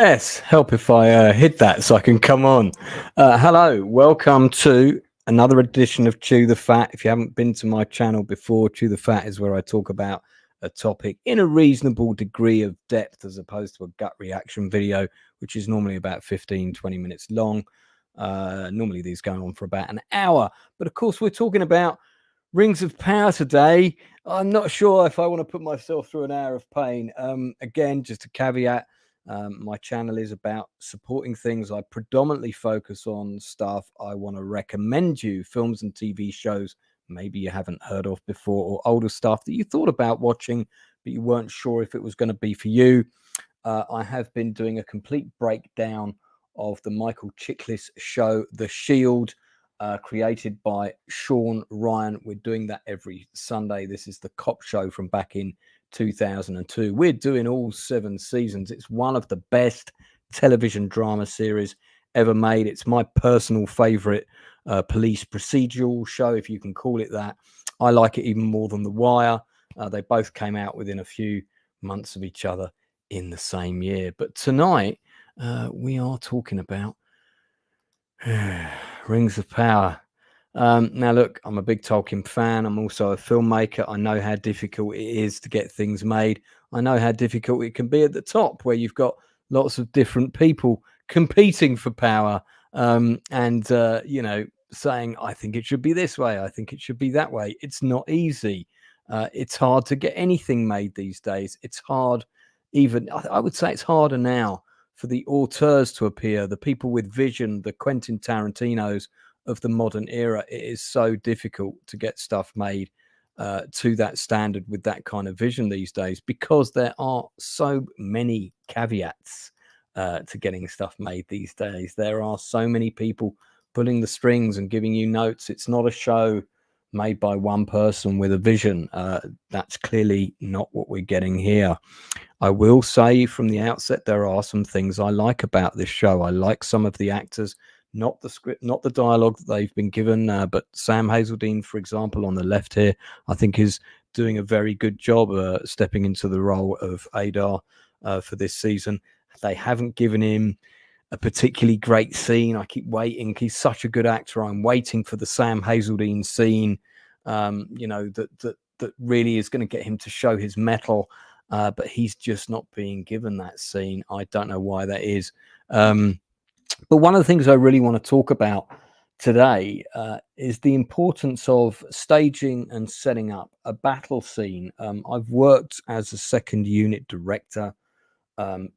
Yes, help if I hit that so I can come on. Hello, welcome to another edition of Chew the Fat. If you haven't been to my channel before, Chew the Fat is where I talk about a topic in a reasonable degree of depth as opposed to a gut reaction video, which is normally about 15-20 minutes long. Normally these go on for about an hour. But of course, we're talking about Rings of Power today. I'm not sure if I want to put myself through an hour of pain. Again, just a caveat. My channel is about supporting things. I predominantly focus on stuff I want to recommend you, films and TV shows maybe you haven't heard of before, or older stuff that you thought about watching, but you weren't sure if it was going to be for you. I have been doing a complete breakdown of the Michael Chiklis show, The Shield, created by Sean Ryan. We're doing that every Sunday. This is the cop show from back in 2002. We're doing all 7 seasons. It's one of the best television drama series ever made. It's my personal favorite police procedural show, if you can call it that. I like it even more than The Wire. They both came out within a few months of each other in the same year. But tonight we are talking about Rings of Power. Now, look, I'm a big Tolkien fan. I'm also a filmmaker. I know how difficult it is to get things made. I know how difficult it can be at the top, where you've got lots of different people competing for power and saying, I think it should be this way. I think it should be that way. It's not easy. It's hard to get anything made these days. It's hard. Even I would say it's harder now for the auteurs to appear, the people with vision, the Quentin Tarantinos of the modern era. It is so difficult to get stuff made to that standard with that kind of vision these days, because there are so many caveats to getting stuff made these days. There are so many people pulling the strings and giving you notes. It's not a show made by one person with a vision. That's clearly not what we're getting here. I will say from the outset, there are some things I like about this show. I like some of the actors, not the script, not the dialogue that they've been given, but Sam Hazeldine, for example, on the left here, I think is doing a very good job stepping into the role of Adar for this season. They haven't given him a particularly great scene. I keep waiting. He's such a good actor. I'm waiting for the Sam Hazeldine scene, that really is going to get him to show his mettle. But he's just not being given that scene. I don't know why that is. But one of the things I really want to talk about today is the importance of staging and setting up a battle scene. I've worked as a second unit director on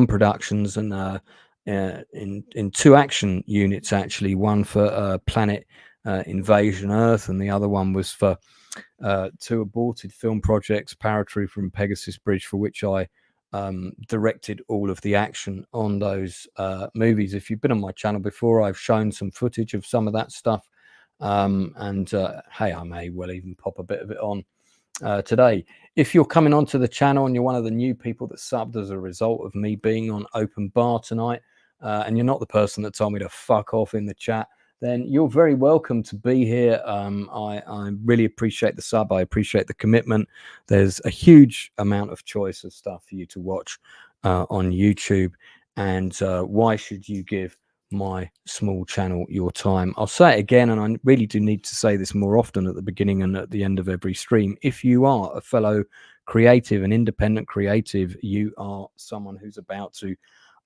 productions and in 2 action units, actually. One for Planet Invasion Earth, and the other one was for 2 aborted film projects, Paratrooper and Pegasus Bridge, for which I directed all of the action on those movies. If you've been on my channel before, I've shown some footage of some of that stuff, and hey, I may well even pop a bit of it on today. If you're coming onto the channel and you're one of the new people that subbed as a result of me being on Open Bar tonight, and you're not the person that told me to fuck off in the chat, then you're very welcome to be here. I really appreciate the sub. I appreciate the commitment. There's a huge amount of choice of stuff for you to watch on YouTube. And why should you give my small channel your time? I'll say it again, and I really do need to say this more often at the beginning and at the end of every stream. If you are a fellow creative, an independent creative, you are someone who's about to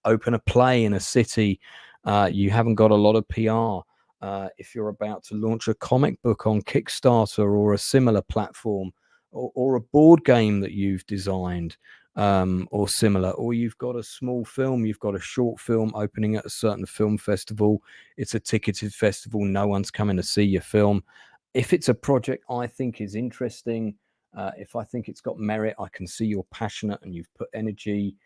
open a play in a city, you haven't got a lot of PR, if you're about to launch a comic book on Kickstarter or a similar platform, or a board game that you've designed, or similar, or you've got a small film, you've got a short film opening at a certain film festival, it's a ticketed festival, no one's coming to see your film. If it's a project I think is interesting, if I think it's got merit, I can see you're passionate and you've put energy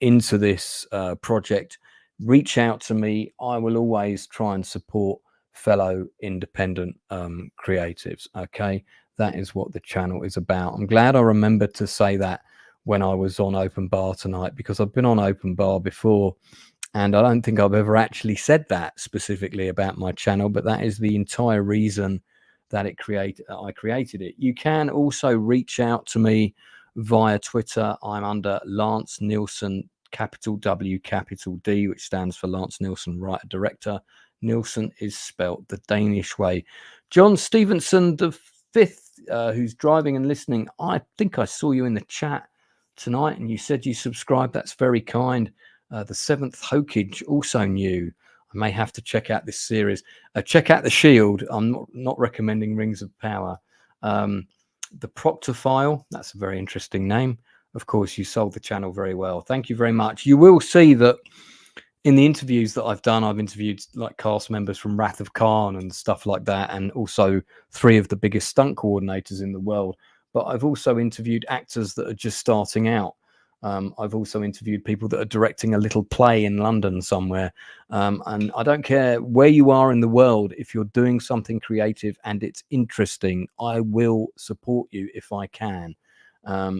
into this project, reach out to me. I will always try and support fellow independent creatives. Okay, that is what the channel is about. I'm glad I remembered to say that when I was on Open Bar tonight, because I've been on Open Bar before and I don't think I've ever actually said that specifically about my channel, but that is the entire reason that I created it. You can also reach out to me via Twitter. I'm under Lance Nielsen, capital W, capital D, which stands for Lance Nielsen, writer director. Nielsen is spelt the Danish way. John Stevenson the fifth, who's driving and listening. I think I saw you in the chat tonight, and you said you subscribed. That's very kind. The seventh Hokage, also new. I may have to check out this series. Check out The Shield. I'm not recommending Rings of Power. The Proctor File. That's a very interesting name. Of course, you sold the channel very well. Thank you very much. You will see that in the interviews that I've done, I've interviewed like cast members from Wrath of Khan and stuff like that, and also 3 of the biggest stunt coordinators in the world. But I've also interviewed actors that are just starting out. I've also interviewed people that are directing a little play in London somewhere. And I don't care where you are in the world, if you're doing something creative and it's interesting, I will support you if I can.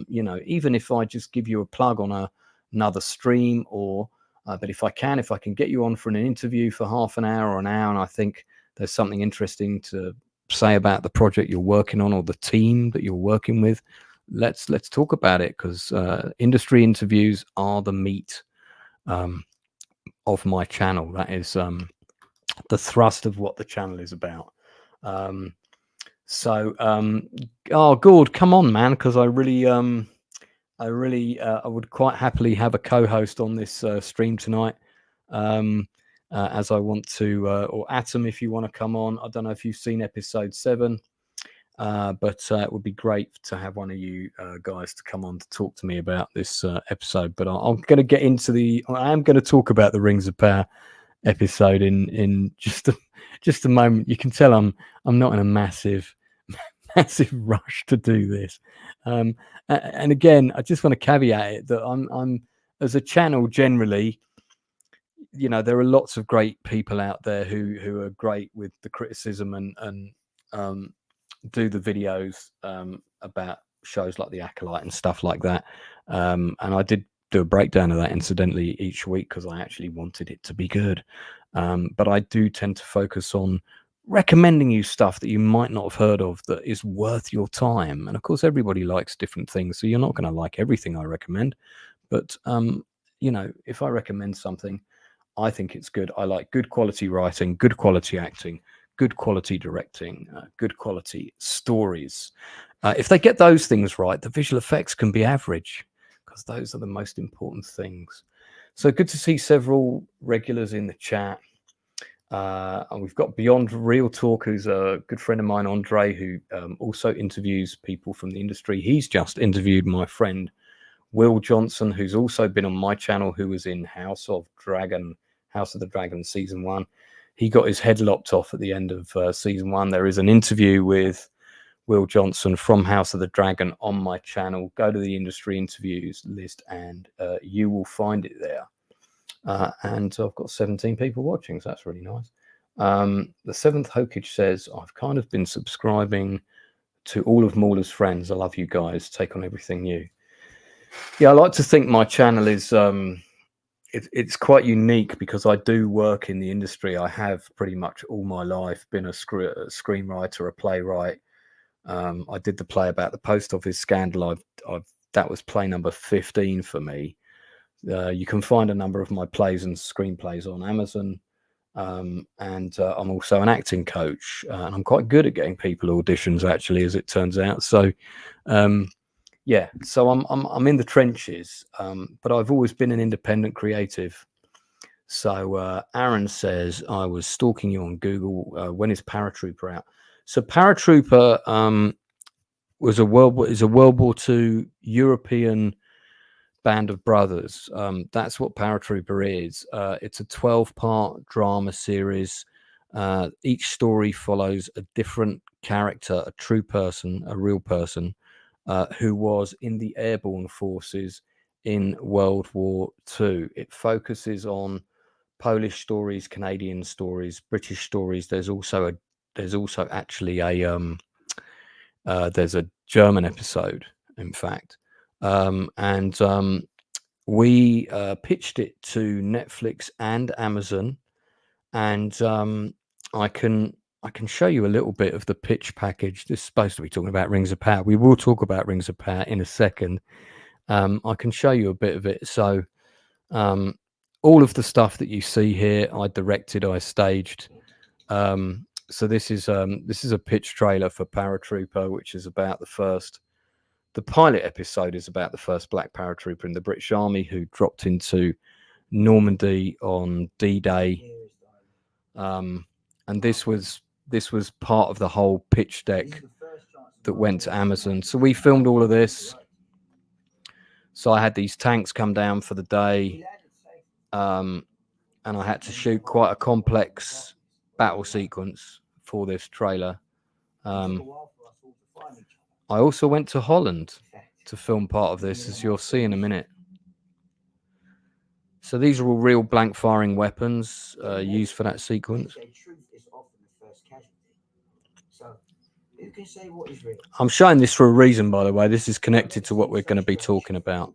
You know, even if I just give you a plug on another stream, or but if I can get you on for an interview for half an hour or an hour, and I think there's something interesting to say about the project you're working on or the team that you're working with, let's talk about it, because industry interviews are the meat of my channel. That is the thrust of what the channel is about. Oh, Gord, come on, man, because I would quite happily have a co-host on this stream tonight, as I want to, or Atom, if you want to come on. I don't know if you've seen episode 7, but it would be great to have one of you guys to come on to talk to me about this episode. But I'm going to get into I am going to talk about the Rings of Power episode in just a moment. You can tell I'm not in a massive rush to do this. And again, I just want to caveat it that I'm as a channel generally, you know, there are lots of great people out there who are great with the criticism and do the videos about shows like The Acolyte and stuff like that. And I did do a breakdown of that incidentally each week because I actually wanted it to be good. But I do tend to focus on recommending you stuff that you might not have heard of that is worth your time. And of course, everybody likes different things, so you're not going to like everything I recommend. But you know, if I recommend something, I think it's good. I like good quality writing, good quality acting, good quality directing, good quality stories. If they get those things right, the visual effects can be average, because those are the most important things. So good to see several regulars in the chat. And we've got Beyond Real Talk, who's a good friend of mine, Andre, who also interviews people from the industry. He's just interviewed my friend Wil Johnson, who's also been on my channel, who was in House of the Dragon season 1. He got his head lopped off at the end of season 1. There is an interview with Wil Johnson from House of the Dragon on my channel. Go to the industry interviews list and you will find it there. And I've got 17 people watching, so that's really nice. The seventh Hokage says, I've kind of been subscribing to all of Mauler's friends. I love you guys. Take on everything new. Yeah, I like to think my channel is it's quite unique because I do work in the industry. I have pretty much all my life been a screenwriter, a playwright. I did the play about the post office scandal. That was play number 15 for me. You can find a number of my plays and screenplays on Amazon. And I'm also an acting coach, and I'm quite good at getting people auditions, actually, as it turns out. So yeah, so I'm in the trenches, but I've always been an independent creative. So Aaron says, I was stalking you on Google. When is Paratrooper out? So Paratrooper is a World War II European band of brothers. That's what Paratrooper is. It's a 12-part drama series. Each story follows a different character, a true person, a real person, who was in the airborne forces in World War II. It focuses on Polish stories, Canadian stories, British stories. There's also actually a there's a German episode, in fact. We pitched it to Netflix and Amazon, and I can I can show you a little bit of the pitch package. This is supposed to be talking about Rings of Power. We will talk about Rings of Power in a second. I can show you a bit of it. So all of the stuff that you see here, I directed, I staged. So this is a pitch trailer for Paratrooper, which is about the pilot episode is about the first black paratrooper in the British Army who dropped into Normandy on D-Day. And this was part of the whole pitch deck that went to Amazon. So we filmed all of this. So I had these tanks come down for the day, and I had to shoot quite a complex battle sequence for this trailer. I also went to Holland to film part of this, as you'll see in a minute. So these are all real blank firing weapons used for that sequence. I'm showing this for a reason, by the way. This is connected to what we're going to be talking about.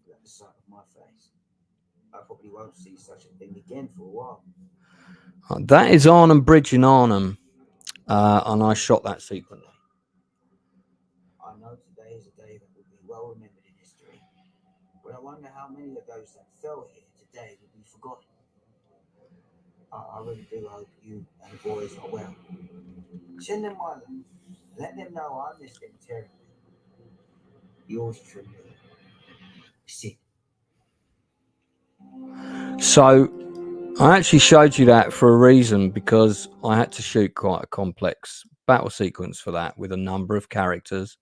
That is Arnhem Bridge in Arnhem, and I shot that sequence. I know today is a day that will be well remembered in history, but I wonder how many of those that fell here today will be forgotten. I really do hope you and the boys are well. Send them my love. Let them know I miss them terribly. Yours truly, Sid. So I actually showed you that for a reason, because I had to shoot quite a complex battle sequence for that, with a number of characters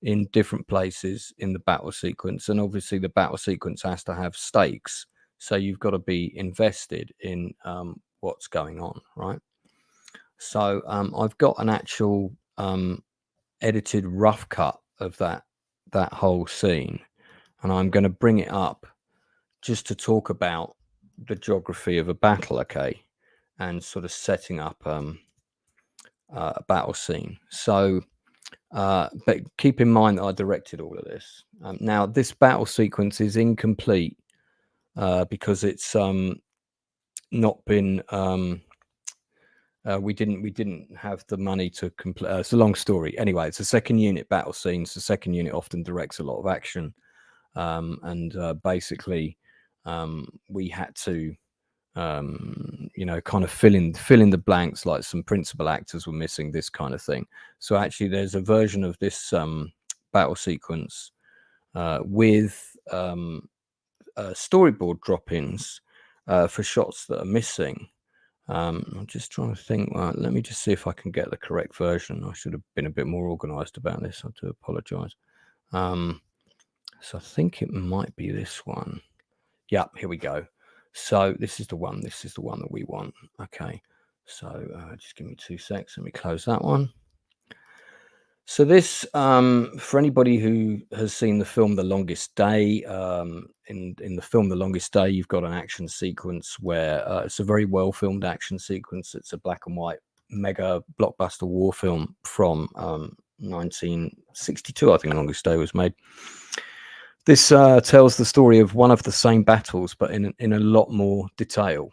in different places in the battle sequence. And obviously the battle sequence has to have stakes, so you've got to be invested in what's going on, right? So I've got an actual edited rough cut of that whole scene, and I'm going to bring it up just to talk about the geography of a battle, okay, and sort of setting up a battle scene. So but keep in mind that I directed all of this. Now this battle sequence is incomplete because it's not been we didn't have the money to complete. It's a long story. Anyway, it's a second unit battle scene. So the second unit often directs a lot of action, and basically we had to kind of fill in the blanks, like some principal actors were missing, this kind of thing. So actually there's a version of this battle sequence with storyboard drop-ins for shots that are missing. I'm just trying to think. Let me just see if I can get the correct version. I should have been a bit more organized about this. I do apologize. So I think it might be this one. Yeah, here we go. So this is the one. This is the one that we want. Okay. So just give me 2 seconds. Let me close that one. So this, for anybody who has seen the film The Longest Day, in the film The Longest Day, you've got an action sequence where it's a very well filmed action sequence. It's a black and white mega blockbuster war film from 1962. I think The Longest Day was made. This tells the story of one of the same battles, but in a lot more detail.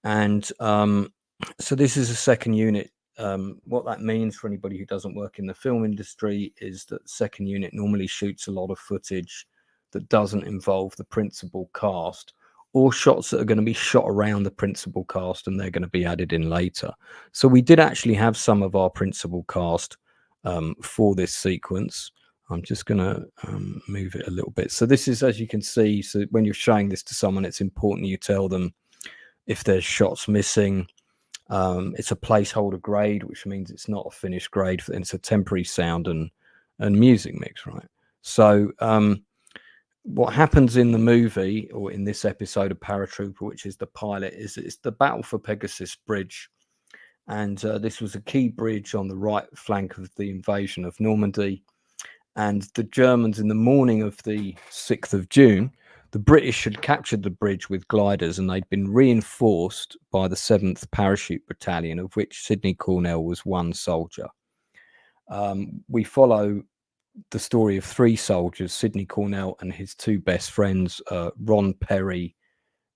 And so this is a second unit. What that means for anybody who doesn't work in the film industry is that second unit normally shoots a lot of footage that doesn't involve the principal cast, or shots that are going to be shot around the principal cast and they're going to be added in later. So we did actually have some of our principal cast for this sequence. I'm just going to move it a little bit. So this is, as you can see, so when you're showing this to someone, it's important you tell them if there's shots missing. It's a placeholder grade, which means it's not a finished grade. It's a temporary sound and music mix, right? So what happens in the movie, or in this episode of Paratrooper, which is the pilot, is it's the battle for Pegasus Bridge. And this was a key bridge on the right flank of the invasion of Normandy. And the Germans, in the morning of the 6th of June, the British had captured the bridge with gliders, and they'd been reinforced by the 7th Parachute Battalion, of which Sidney Cornell was one soldier. We follow the story of 3 soldiers, Sidney Cornell and his 2 best friends, Ron Perry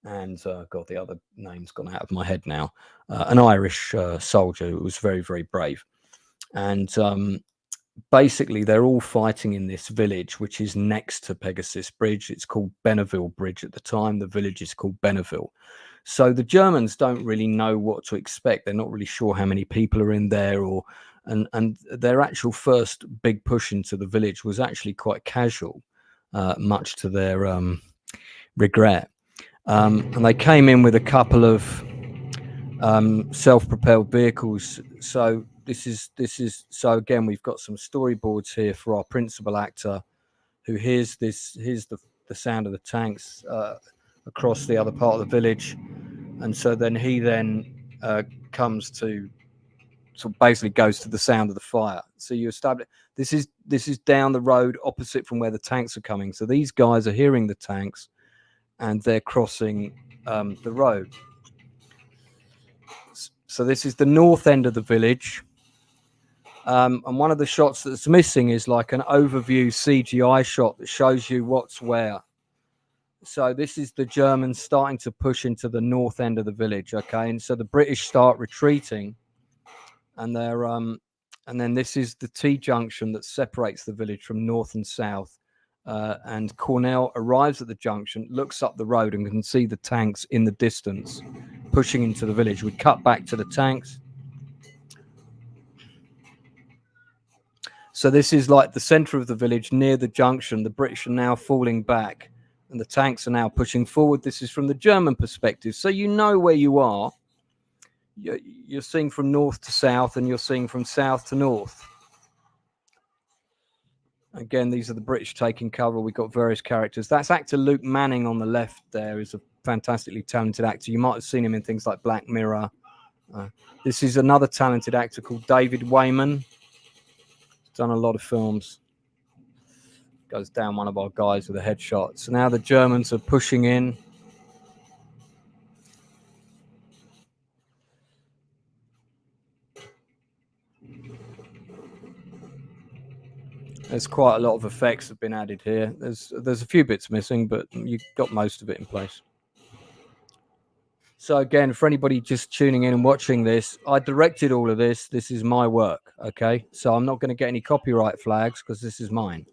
and God, the other name's gone out of my head now. An Irish soldier who was very, very brave. And basically, they're all fighting in this village, which is next to Pegasus Bridge. It's called Benneville Bridge at the time. The village is called Benneville. So the Germans don't really know what to expect. They're not really sure how many people are in there, and their actual first big push into the village was actually quite casual, much to their regret. And they came in with a couple of self-propelled vehicles. So this is so again, we've got some storyboards here for our principal actor, who hears the sound of the tanks across the other part of the village, and so then he comes to, so basically goes to the sound of the fire. So you establish this is down the road opposite from where the tanks are coming. So these guys are hearing the tanks, and they're crossing the road. So this is the north end of the village. And one of the shots that's missing is like an overview CGI shot that shows you what's where. So this is the Germans starting to push into the north end of the village, okay? And so the British start retreating, and they're and then this is the T-junction that separates the village from north and south. And Cornell arrives at the junction, looks up the road, and can see the tanks in the distance pushing into the village. We cut back to the tanks. So this is like the center of the village near the junction. The British are now falling back, and the tanks are now pushing forward. This is from the German perspective. So you know where you are. You're seeing from north to south, and you're seeing from south to north. Again, these are the British taking cover. We've got various characters. That's actor Luke Manning on the left there. Is a fantastically talented actor. You might have seen him in things like Black Mirror. This is another talented actor called David Wayman. Done a lot of films. Goes down one of our guys with a headshot. So now the Germans are pushing in. There's quite a lot of effects have been added here. There's a few bits missing, but you've got most of it in place. So again, for anybody just tuning in and watching this, I directed all of this. This is my work, okay? So I'm not going to get any copyright flags because this is mine.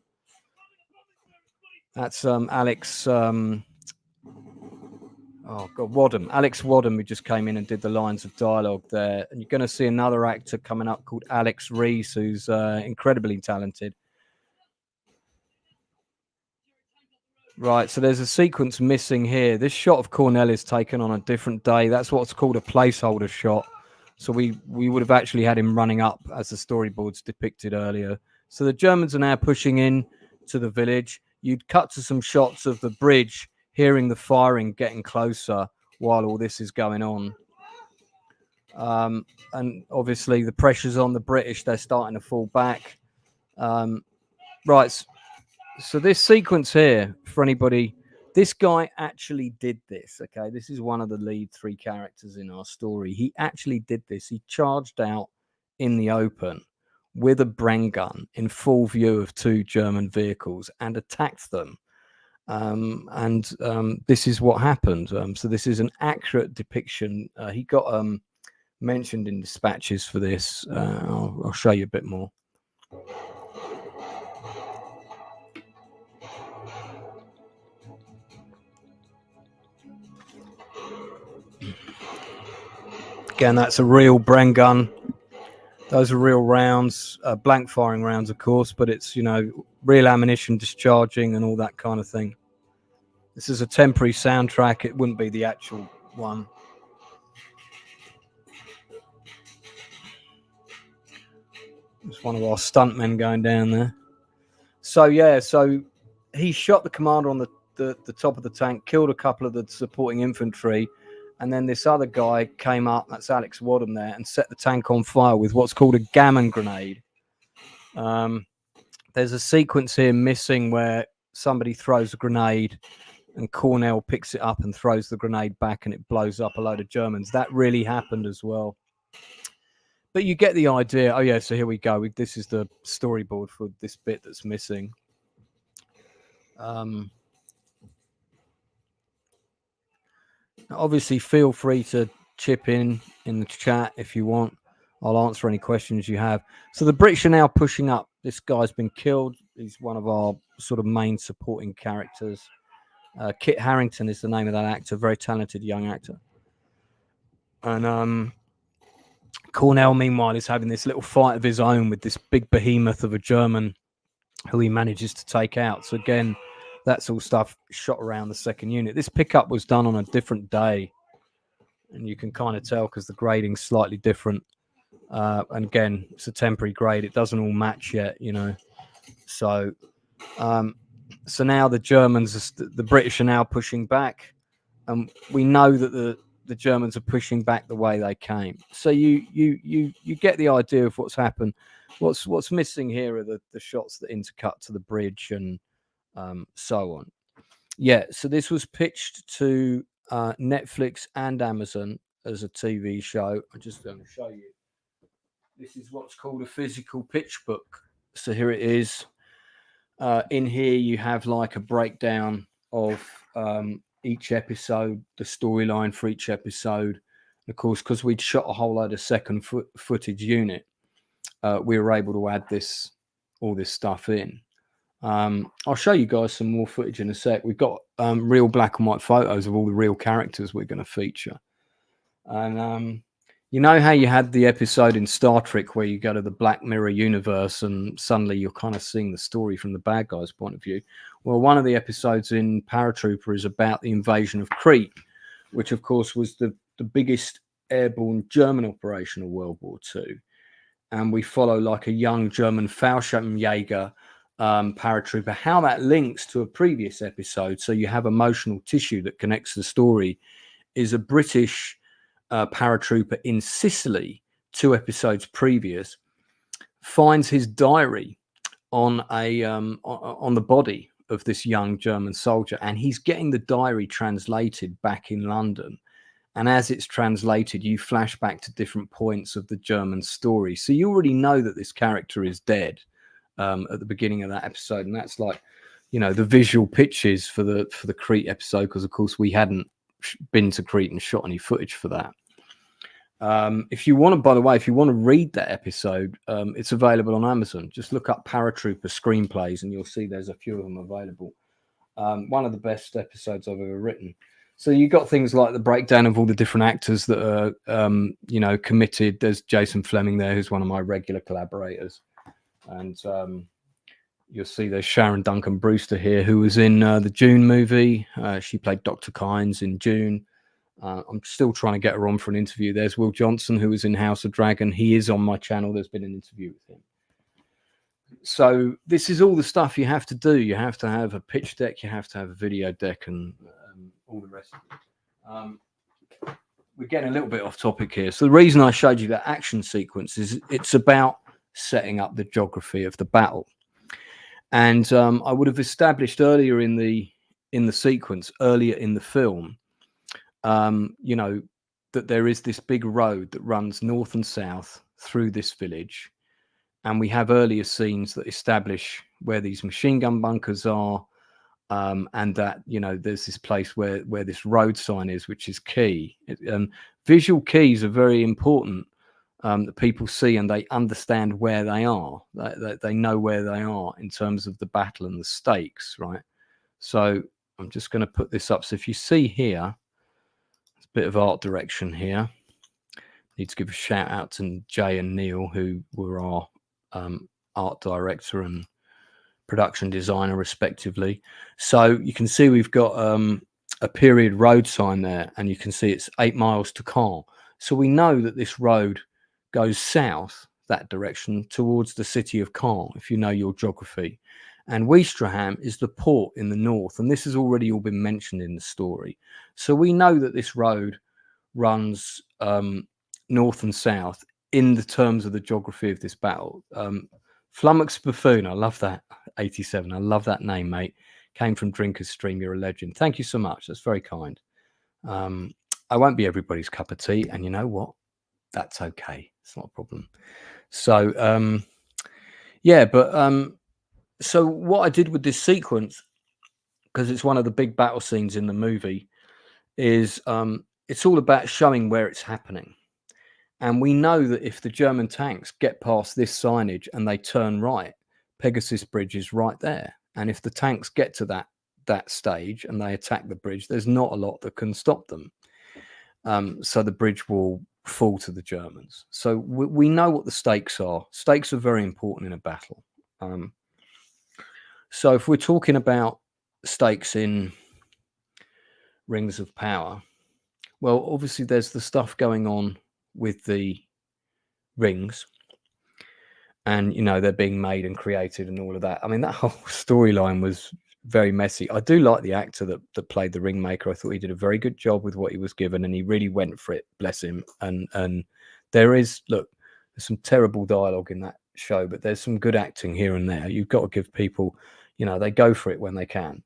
That's Alex. Oh God, Wadham. Alex Wadham, who just came in and did the lines of dialogue there. And you're going to see another actor coming up called Alex Rees, who's incredibly talented. Right, so there's a sequence missing here. This shot of Cornell is taken on a different day. That's what's called a placeholder shot. So we would have actually had him running up as the storyboards depicted earlier. So the Germans are now pushing in to the village. You'd cut to some shots of the bridge, hearing the firing getting closer while all this is going on. And obviously the pressure's on the British. They're starting to fall back. Right. So this sequence here, for anybody, this guy actually did this, okay? This is one of the lead three characters in our story. He actually did this. He charged out in the open with a Bren gun in full view of two German vehicles and attacked them. This is what happened. So this is an accurate depiction. He got mentioned in dispatches for this. I'll show you a bit more. Again, that's a real Bren gun. Those are real rounds, blank firing rounds, of course, but it's, you know, real ammunition discharging and all that kind of thing. This is a temporary soundtrack. It wouldn't be the actual one. It's one of our stuntmen going down there. So, yeah, so he shot the commander on the top of the tank, killed a couple of the supporting infantry, and then this other guy came up, that's Alex Wadham there, and set the tank on fire with what's called a gammon grenade. There's a sequence here missing where somebody throws a grenade and Cornell picks it up and throws the grenade back and it blows up a load of Germans. That really happened as well. But you get the idea. Oh, yeah, so here we go. This is the storyboard for this bit that's missing. Obviously, feel free to chip in the chat if you want. I'll answer any questions you have. So the British are now pushing up. This guy's been killed. He's one of our sort of main supporting characters. Kit Harington is the name of that actor, very talented young actor. And Cornell, meanwhile, is having this little fight of his own with this big behemoth of a German who he manages to take out. So again, that's all stuff shot around the second unit. This pickup was done on a different day, and you can kind of tell because the grading's slightly different. And again, it's a temporary grade. It doesn't all match yet, you know. So now the Germans, the British are now pushing back, and we know that the Germans are pushing back the way they came. So you get the idea of what's happened. What's missing here are the shots that intercut to the bridge and so on. Yeah, so this was pitched to Netflix and Amazon as a TV show. I'm just going to show you. This is what's called a physical pitch book. So here it is. In here you have like a breakdown of each episode, the storyline for each episode. And of course, because we'd shot a whole load of second footage unit, we were able to add all this stuff in. I'll show you guys some more footage in a sec. We've got real black and white photos of all the real characters we're going to feature. And you know how you had the episode in Star Trek where you go to the Black Mirror universe and suddenly you're kind of seeing the story from the bad guy's point of view? Well, one of the episodes in Paratrooper is about the invasion of Crete, which of course was the biggest airborne German operation of World War II. And we follow like a young German Fallschirmjäger paratrooper, how that links to a previous episode. So you have emotional tissue that connects the story. Is a British paratrooper in Sicily 2 episodes previous finds his diary on the body of this young German soldier, and he's getting the diary translated back in London. And as it's translated, you flash back to different points of the German story. So you already know that this character is dead at the beginning of that episode, and that's like, you know, the visual pictures for the Crete episode, because of course we hadn't been to Crete and shot any footage for that. If you want to, by the way, if you want to read that episode, it's available on Amazon. Just look up Paratrooper screenplays and you'll see there's a few of them available. One of the best episodes I've ever written. So you got things like the breakdown of all the different actors that are, you know, committed. There's Jason Flemyng there, who's one of my regular collaborators. And you'll see there's Sharon Duncan Brewster here, who was in the June movie. She played Dr. Kynes in June. I'm still trying to get her on for an interview. There's Wil Johnson, who was in House of Dragon. He is on my channel. There's been an interview with him. So this is all the stuff you have to do. You have to have a pitch deck. You have to have a video deck and all the rest of it. We're getting a little bit off topic here. So the reason I showed you that action sequence is it's about setting up the geography of the battle. And I would have established earlier in the sequence, earlier in the film, you know, that there is this big road that runs north and south through this village. And we have earlier scenes that establish where these machine gun bunkers are, and that, you know, there's this place where this road sign is, which is key. Visual keys are very important, that people see and they understand where they are. They know where they are in terms of the battle and the stakes, right? So I'm just going to put this up. So if you see here, it's a bit of art direction here. Need to give a shout out to Jay and Neil, who were our art director and production designer respectively. So you can see we've got a period road sign there, and you can see it's 8 miles to Caen. So we know that this road goes south that direction towards the city of Caen, if you know your geography. And Ouistreham is the port in the north, and this has already all been mentioned in the story. So we know that this road runs north and south in the terms of the geography of this battle. Flummox Buffoon, I love that. 87, I love that name, mate. Came from Drinker's Stream. You're a legend. Thank you so much. That's very kind. I won't be everybody's cup of tea, and you know what? That's okay. It's not a problem. So yeah, but so what I did with this sequence, because it's one of the big battle scenes in the movie, is it's all about showing where it's happening. And we know that if the German tanks get past this signage and they turn right, Pegasus Bridge is right there. And if the tanks get to that stage and they attack the bridge, there's not a lot that can stop them. So the bridge will fall to the Germans. So we know what the stakes are. Stakes are very important in a battle. So if we're talking about stakes in Rings of Power, well, obviously there's the stuff going on with the rings, and they're being made and created and all of that. I mean, that whole storyline was very messy. I do like the actor that played the ringmaker. I thought he did a very good job with what he was given, and he really went for it, bless him. And there's some terrible dialogue in that show, but there's some good acting here and there. You've got to give people, they go for it when they can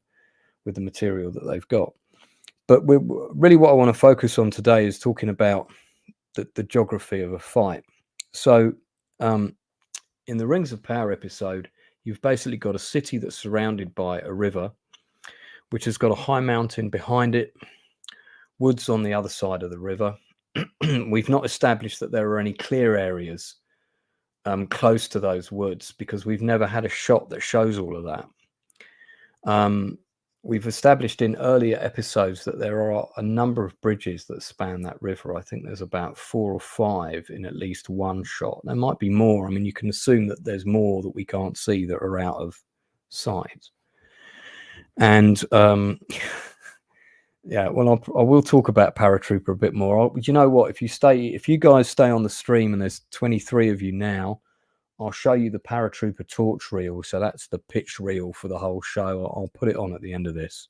with the material that they've got. But really what I want to focus on today is talking about the geography of a fight. So in the Rings of Power episode, you've basically got a city that's surrounded by a river, which has got a high mountain behind it, woods on the other side of the river. We've not established that there are any clear areas close to those woods, because we've never had a shot that shows all of that. We've established in earlier episodes that there are a number of bridges that span that river. I think there's about 4 or 5 in at least one shot. There might be more. I mean, you can assume that there's more that we can't see that are out of sight. And yeah, well, I will talk about Paratrooper a bit more. You know what? If you guys stay on the stream, and there's 23 of you now, I'll show you the Paratrooper torch reel. So that's the pitch reel for the whole show. I'll put it on at the end of this.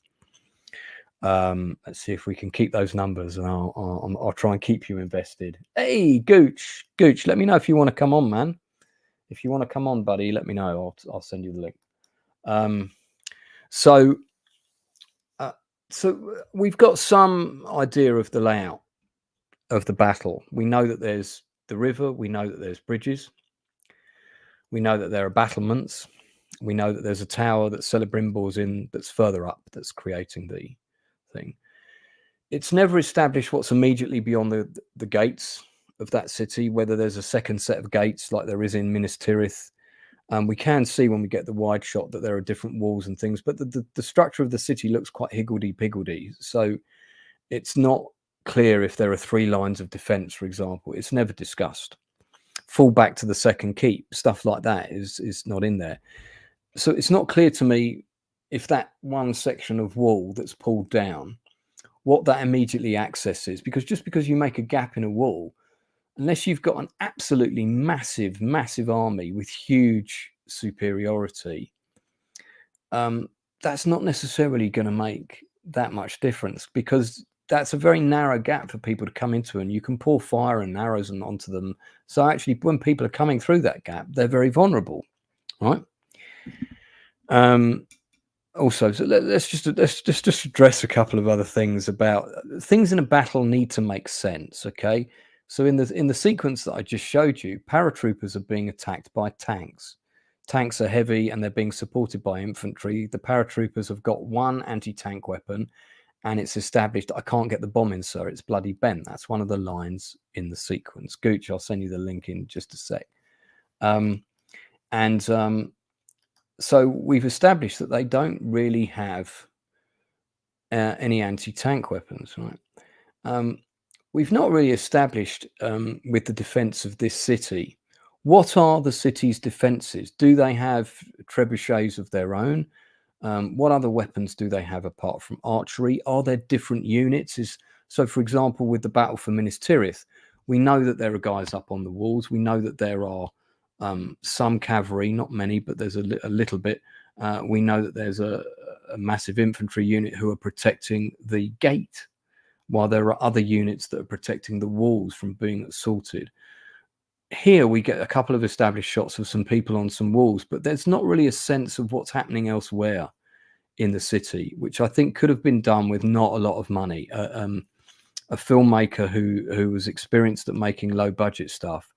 Let's see if we can keep those numbers, and I'll try and keep you invested. Hey, Gooch, let me know if you want to come on, man. If you want to come on, buddy, let me know. I'll send you the link. So we've got some idea of the layout of the battle. We know that there's the river. We know that there's bridges. We know that there are battlements. We know that there's a tower that Celebrimbor's in that's further up, that's creating the thing. It's never established what's immediately beyond the gates of that city, whether there's a second set of gates like there is in Minas Tirith. We can see when we get the wide shot that there are different walls and things, but the structure of the city looks quite higgledy-piggledy. So it's not clear if there are 3 lines of defense, for example. It's never discussed. Fall back to the second keep, stuff like that is not in there. So it's not clear to me if that one section of wall that's pulled down, what that immediately accesses, because just because you make a gap in a wall, unless you've got an absolutely massive army with huge superiority, that's not necessarily going to make that much difference, because that's a very narrow gap for people to come into, and you can pour fire and arrows onto them. So actually, when people are coming through that gap, they're very vulnerable, right? Also, so let's just address a couple of other things about things in a battle need to make sense. Okay, so in the sequence that I just showed you, paratroopers are being attacked by tanks. Tanks are heavy and they're being supported by infantry. The paratroopers have got one anti-tank weapon, and it's established, I can't get the bomb in, sir. It's bloody bent. That's one of the lines in the sequence. Gooch, I'll send you the link in just a sec. So we've established that they don't really have any anti-tank weapons, right? We've not really established with the defense of this city, what are the city's defenses? Do they have trebuchets of their own? What other weapons do they have apart from archery? Are there different units? So, for example, with the battle for Minas Tirith, we know that there are guys up on the walls. We know that there are some cavalry, not many, but there's a little bit. We know that there's a massive infantry unit who are protecting the gate, while there are other units that are protecting the walls from being assaulted. Here we get a couple of established shots of some people on some walls, but there's not really a sense of what's happening elsewhere in the city, which I think could have been done with not a lot of money. A filmmaker who was experienced at making low budget stuff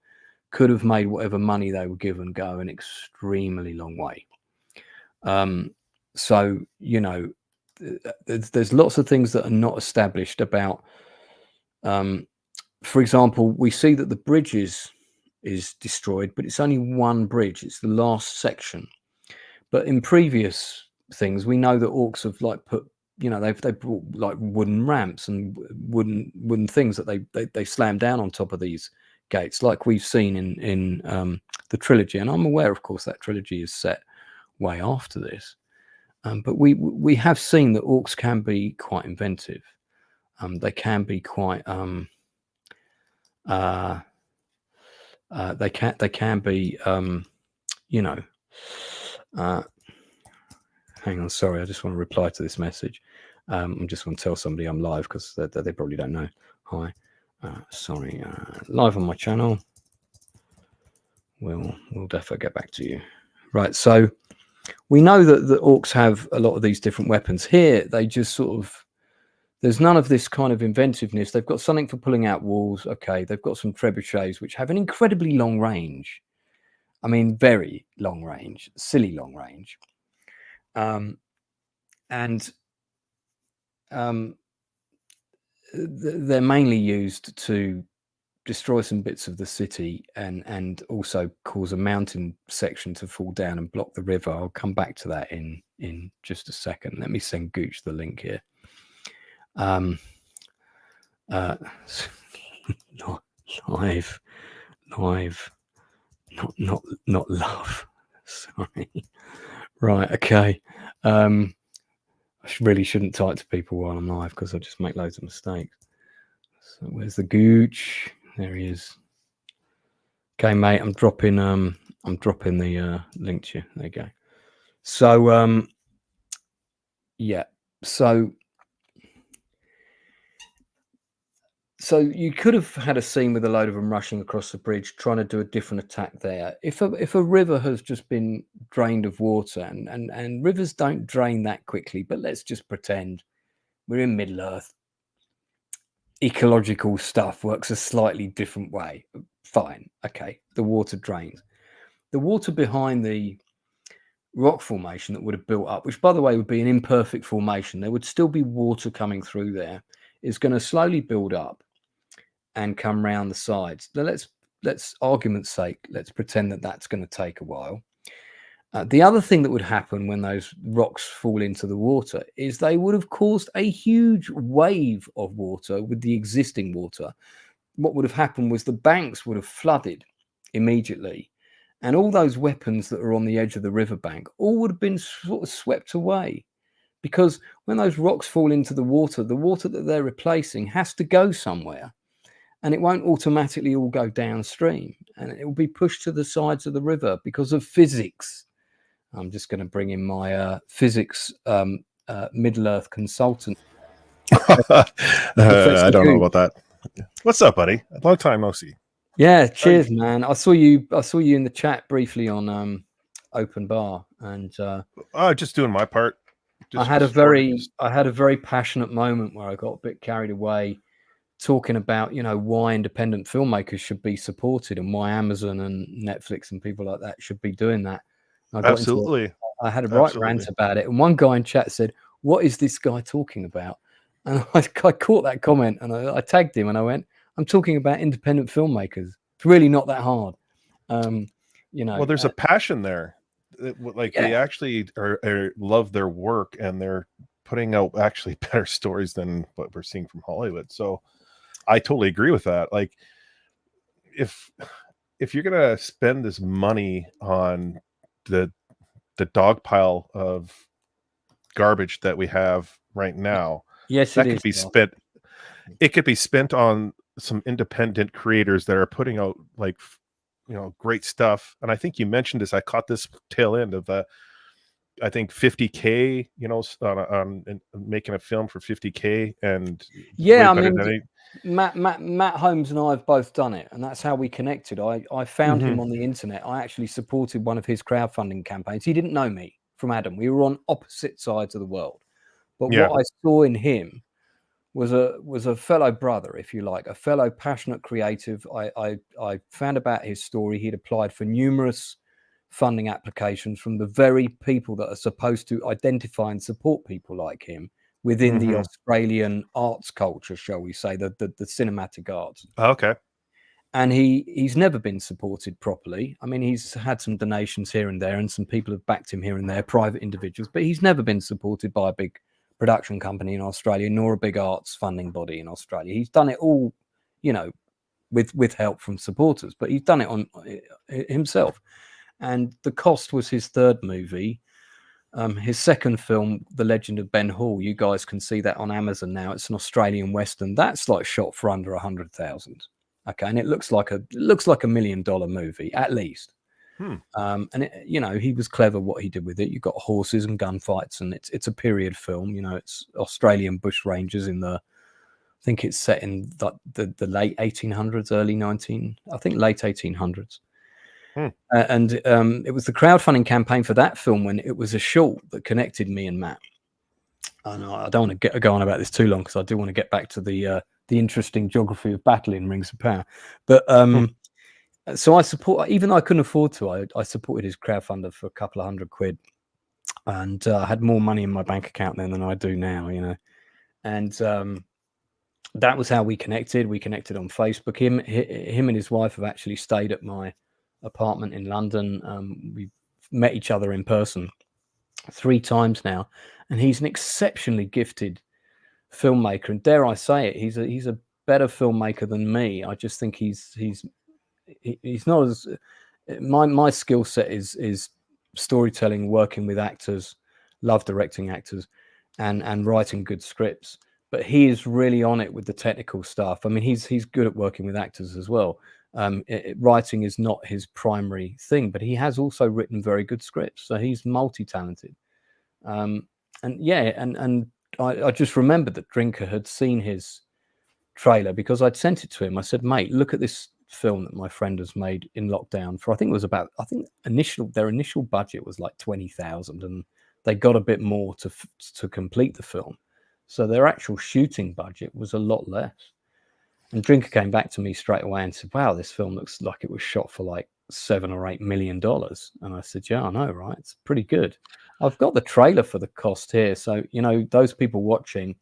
could have made whatever money they were given go an extremely long way. So, there's lots of things that are not established about. For example, we see that the bridge is destroyed, but it's only one bridge. It's the last section. But in previous things, we know that orcs have like put, they brought like wooden ramps and wooden things that they slam down on top of these gates, like we've seen in the trilogy. And I'm aware, of course, that trilogy is set way after this. But we have seen that orcs can be quite inventive. They can be quite they can be hang on, sorry, I just want to reply to this message. I'm just going to tell somebody I'm live because they probably don't know. Hi, sorry, live on my channel. We'll definitely get back to you. Right, so we know that the orcs have a lot of these different weapons. Here, they just sort of, there's none of this kind of inventiveness. They've got something for pulling out walls. Okay, they've got some trebuchets, which have an incredibly long range. I mean, very long range, silly long range. They're mainly used to destroy some bits of the city and also cause a mountain section to fall down and block the river. I'll come back to that in just a second. Let me send Gooch the link here. Not love. Sorry. Right. Okay. I really shouldn't type to people while I'm live because I just make loads of mistakes. So where's the Gooch? There he is. Okay, mate. I'm dropping the link to you. There you go. So yeah. So you could have had a scene with a load of them rushing across the bridge, trying to do a different attack there. If a river has just been drained of water, and rivers don't drain that quickly, but let's just pretend we're in Middle Earth. Ecological stuff works a slightly different way. Fine. Okay. The water drains. The water behind the rock formation that would have built up, which by the way would be an imperfect formation, there would still be water coming through there, is going to slowly build up and come round the sides. Now let's argument's sake, let's pretend that that's going to take a while. The other thing that would happen when those rocks fall into the water is they would have caused a huge wave of water with the existing water. What would have happened was the banks would have flooded immediately, and all those weapons that are on the edge of the riverbank all would have been sort of swept away, because when those rocks fall into the water that they're replacing has to go somewhere, and it won't automatically all go downstream, and it will be pushed to the sides of the river because of physics. I'm just going to bring in my physics Middle Earth consultant. I don't know about that. What's up, buddy? Long time no see. Yeah, cheers, man. I saw you in the chat briefly on Open Bar, and just doing my part. I had a very passionate moment where I got a bit carried away talking about, why independent filmmakers should be supported and why Amazon and Netflix and people like that should be doing that. Absolutely. I had a right rant about it, and one guy in chat said, "What is this guy talking about?" And I caught that comment, and I tagged him, and I went, "I'm talking about independent filmmakers. It's really not that hard." Well, there's a passion there. They actually love their work, and they're putting out actually better stories than what we're seeing from Hollywood. So I totally agree with that. Like, if you're gonna spend this money on the dog pile of garbage that we have right now, yes, that could be spent. It could be spent on some independent creators that are putting out great stuff. And I think you mentioned this. I caught this tail end of I think 50K, on making a film for 50K. And yeah, I mean, Matt Holmes and I have both done it, and that's how we connected. I found him on the internet. I actually supported one of his crowdfunding campaigns. He didn't know me from Adam. We were on opposite sides of the world, but what I saw in him was a fellow brother, if you like, a fellow passionate creative. I found about his story. He'd applied for numerous funding applications from the very people that are supposed to identify and support people like him within the Australian arts culture, shall we say, the cinematic arts. Okay. And he's never been supported properly. I mean, he's had some donations here and there, and some people have backed him here and there, private individuals, but he's never been supported by a big production company in Australia, nor a big arts funding body in Australia. He's done it all, you know, with help from supporters, but he's done it on himself. And The Cost was his third movie. His second film, The Legend of Ben Hall, you guys can see that on Amazon now. It's an Australian Western. That's like shot for under 100,000. Okay, and it looks like a $1 million movie at least. And it, you know, he was clever what he did with it. You've got horses and gunfights, and it's a period film. You know, it's Australian bush rangers in the, I think it's set in the late 1800s, late 1800s. And it was the crowdfunding campaign for that film when it was a short that connected me and Matt. And I don't want to go on about this too long because I do want to get back to the interesting geography of battle in Rings of Power. But so I support, even though I couldn't afford to, I supported his crowdfunder for a couple of $100, and I had more money in my bank account then than I do now, you know. And that was how we connected. We connected on Facebook. Him and his wife have actually stayed at my apartment in London. We've met each other in person 3 times now, and he's an exceptionally gifted filmmaker, and dare I say it, he's a better filmmaker than me. I just think he's not as, my skill set is storytelling, working with actors, love directing actors, and writing good scripts. But he is really on it with the technical stuff. I mean, he's good at working with actors as well. Writing is not his primary thing, but he has also written very good scripts, so he's multi-talented. And I just remembered that Drinker had seen his trailer because I'd sent it to him. I said, mate, look at this film that my friend has made in lockdown for, their initial budget was like 20,000, and they got a bit more to complete the film. So their actual shooting budget was a lot less. And Drinker came back to me straight away and said, wow, this film looks like it was shot for like $7 or $8 million. And I said, yeah, I know, right? It's pretty good. I've got the trailer for The Cost here. So, you know, those people watching,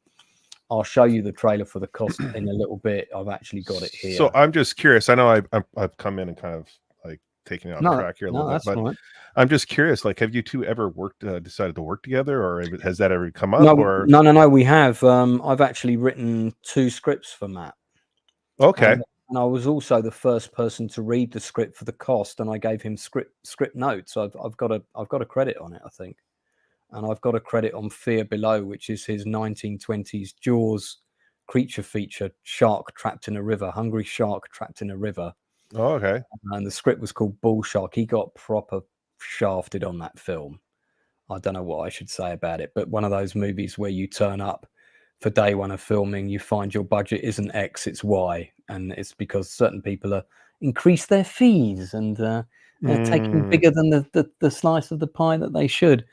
I'll show you the trailer for The Cost in a little bit. I've actually got it here. So I'm just curious. I know I've come in and kind of like taking it off track here a little bit, but right. I'm just curious. Like, have you two ever decided to work together, or has that ever come up? No. We have. I've actually written 2 scripts for Matt. Okay. And I was also the first person to read the script for The Cost, and I gave him script notes. I've got a credit on it, I think. And I've got a credit on Fear Below, which is his 1920s Jaws creature feature, shark trapped in a river, hungry shark trapped in a river. Oh, okay. And the script was called Bull Shark. He got proper shafted on that film. I don't know what I should say about it, but one of those movies where you turn up for day one of filming, you find your budget isn't X, it's Y. And it's because certain people are increase their fees and they're taking bigger than the slice of the pie that they should.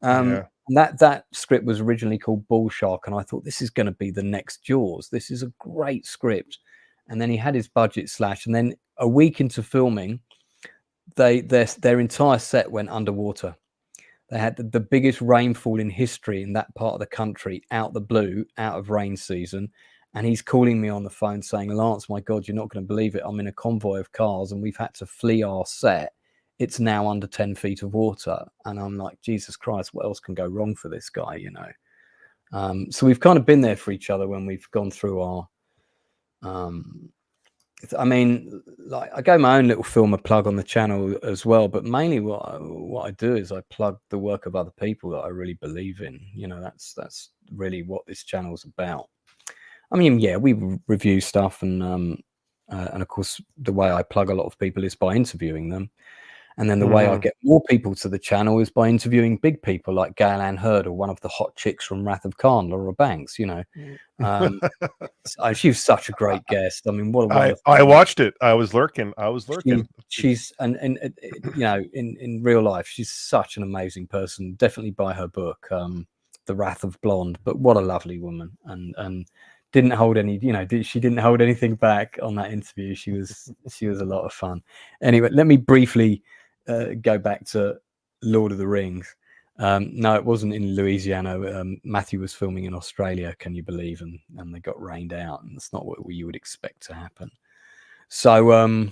And that script was originally called Bull Shark, and I thought, this is going to be the next Jaws. This is a great script. And then he had his budget slashed, and then a week into filming, their entire set went underwater. They had the biggest rainfall in history in that part of the country, out the blue, out of rain season. And he's calling me on the phone saying, Lance, my God, you're not going to believe it. I'm in a convoy of cars and we've had to flee our set. It's now under 10 feet of water. And I'm like, Jesus Christ, what else can go wrong for this guy, you know? So we've kind of been there for each other when we've gone through our... I mean, like, I gave my own little film a plug on the channel as well, but mainly what I do is I plug the work of other people that I really believe in. You know, that's really what this channel's about. I mean, yeah, we review stuff, and of course, the way I plug a lot of people is by interviewing them. And then the way I get more people to the channel is by interviewing big people like Gail Ann Hurd, or one of the hot chicks from Wrath of Khan, Laura Banks, you know. She was such a great guest. I mean, what a wonderful... I watched it. I was lurking. She's and you know, in real life, she's such an amazing person. Definitely buy her book, The Wrath of Blonde. But what a lovely woman, and didn't hold any, you know, she didn't hold anything back on that interview. She was a lot of fun. Anyway, let me briefly go back to Lord of the Rings. No, it wasn't in Louisiana. Matthew was filming in Australia, can you believe? And they got rained out, and that's not what you would expect to happen. So,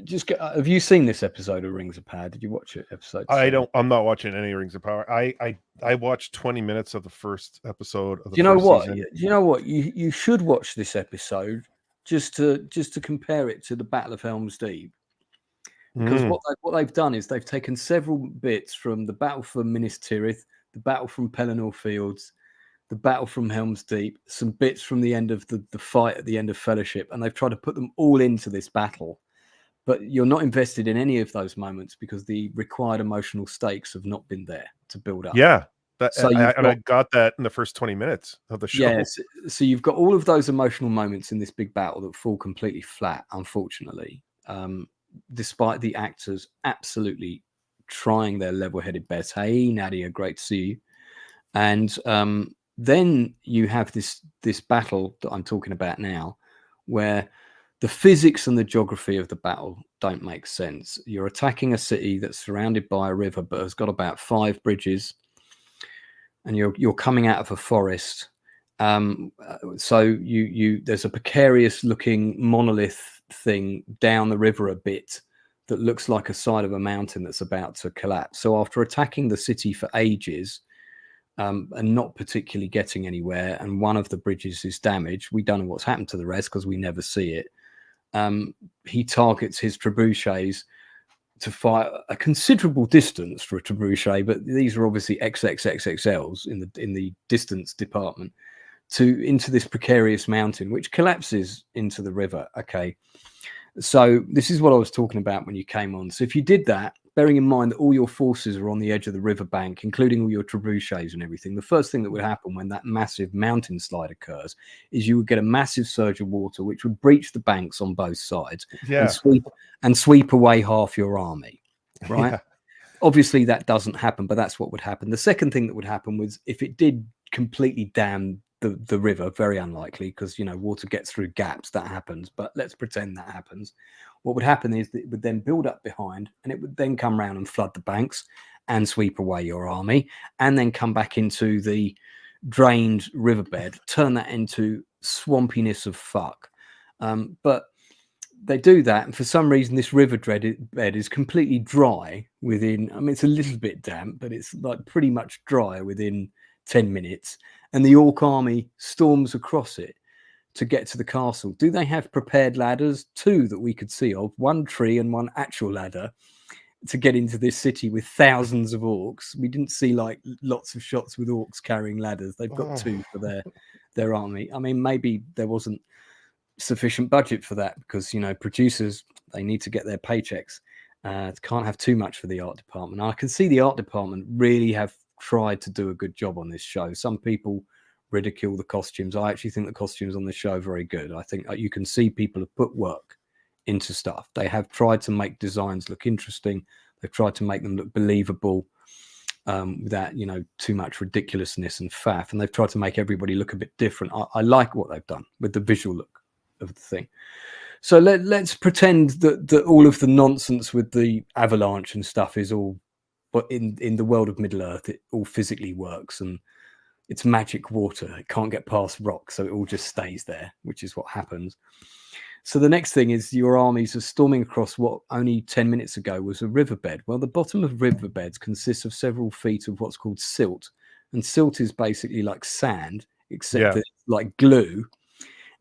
just have you seen this episode of Rings of Power? Did you watch it? Episode 7? I'm not watching any Rings of Power. I watched 20 minutes of the first episode of the Do you know first what? season. Do you know what? You should watch this episode just to compare it to the Battle of Helm's Deep. Because what they've done is they've taken several bits from the battle for Minas Tirith, the battle from Pelennor Fields, the battle from Helm's Deep, some bits from the end of the fight at the end of Fellowship, and they've tried to put them all into this battle. But you're not invested in any of those moments because the required emotional stakes have not been there to build up. Yeah. I got that in the first 20 minutes of the show. Yes. So you've got all of those emotional moments in this big battle that fall completely flat, unfortunately. Despite the actors absolutely trying their level-headed best. Hey, Nadia, great to see you. And then you have this battle that I'm talking about now, where the physics and the geography of the battle don't make sense. You're attacking a city that's surrounded by a river, but has got about 5 bridges, and you're coming out of a forest. So there's a precarious-looking monolith thing down the river a bit that looks like a side of a mountain that's about to collapse. So after attacking the city for ages and not particularly getting anywhere, and one of the bridges is damaged, we don't know what's happened to the rest because we never see it. He targets his trebuchets to fire a considerable distance for a trebuchet, but these are obviously XXXXLs in the distance department, into this precarious mountain, which collapses into the river. Okay, so this is what I was talking about when you came on. So if you did that, bearing in mind that all your forces are on the edge of the riverbank, including all your trebuchets and everything, the first thing that would happen when that massive mountain slide occurs is you would get a massive surge of water, which would breach the banks on both sides and sweep away half your army, right? Yeah. Obviously, that doesn't happen, but that's what would happen. The second thing that would happen was if it did completely dam the river, very unlikely because, water gets through gaps, that happens, but let's pretend that happens. What would happen is that it would then build up behind, and it would then come around and flood the banks and sweep away your army, and then come back into the drained riverbed, turn that into swampiness of fuck. But they do that, and for some reason this river bed is completely dry within, it's a little bit damp, but it's like pretty much dry within 10 minutes, and the Orc army storms across it to get to the castle. Do they have prepared ladders? 2 that we could see of, 1 tree and 1 actual ladder, to get into this city with thousands of orcs. We didn't see like lots of shots with orcs carrying ladders. They've got 2 for their army. Maybe there wasn't sufficient budget for that because, producers, they need to get their paychecks. Can't have too much for the art department. I can see the art department really have tried to do a good job on this show. Some people ridicule the costumes. I actually think the costumes on this show are very good. I think you can see people have put work into stuff. They have tried to make designs look interesting. They've tried to make them look believable without, too much ridiculousness and faff. And they've tried to make everybody look a bit different. I like what they've done with the visual look of the thing. So let's pretend that all of the nonsense with the avalanche and stuff is all, but in the world of Middle-earth, it all physically works and it's magic water. It can't get past rocks, so it all just stays there, which is what happens. So the next thing is your armies are storming across what only 10 minutes ago was a riverbed. Well, the bottom of riverbeds consists of several feet of what's called silt. And silt is basically like sand, except that it's like glue.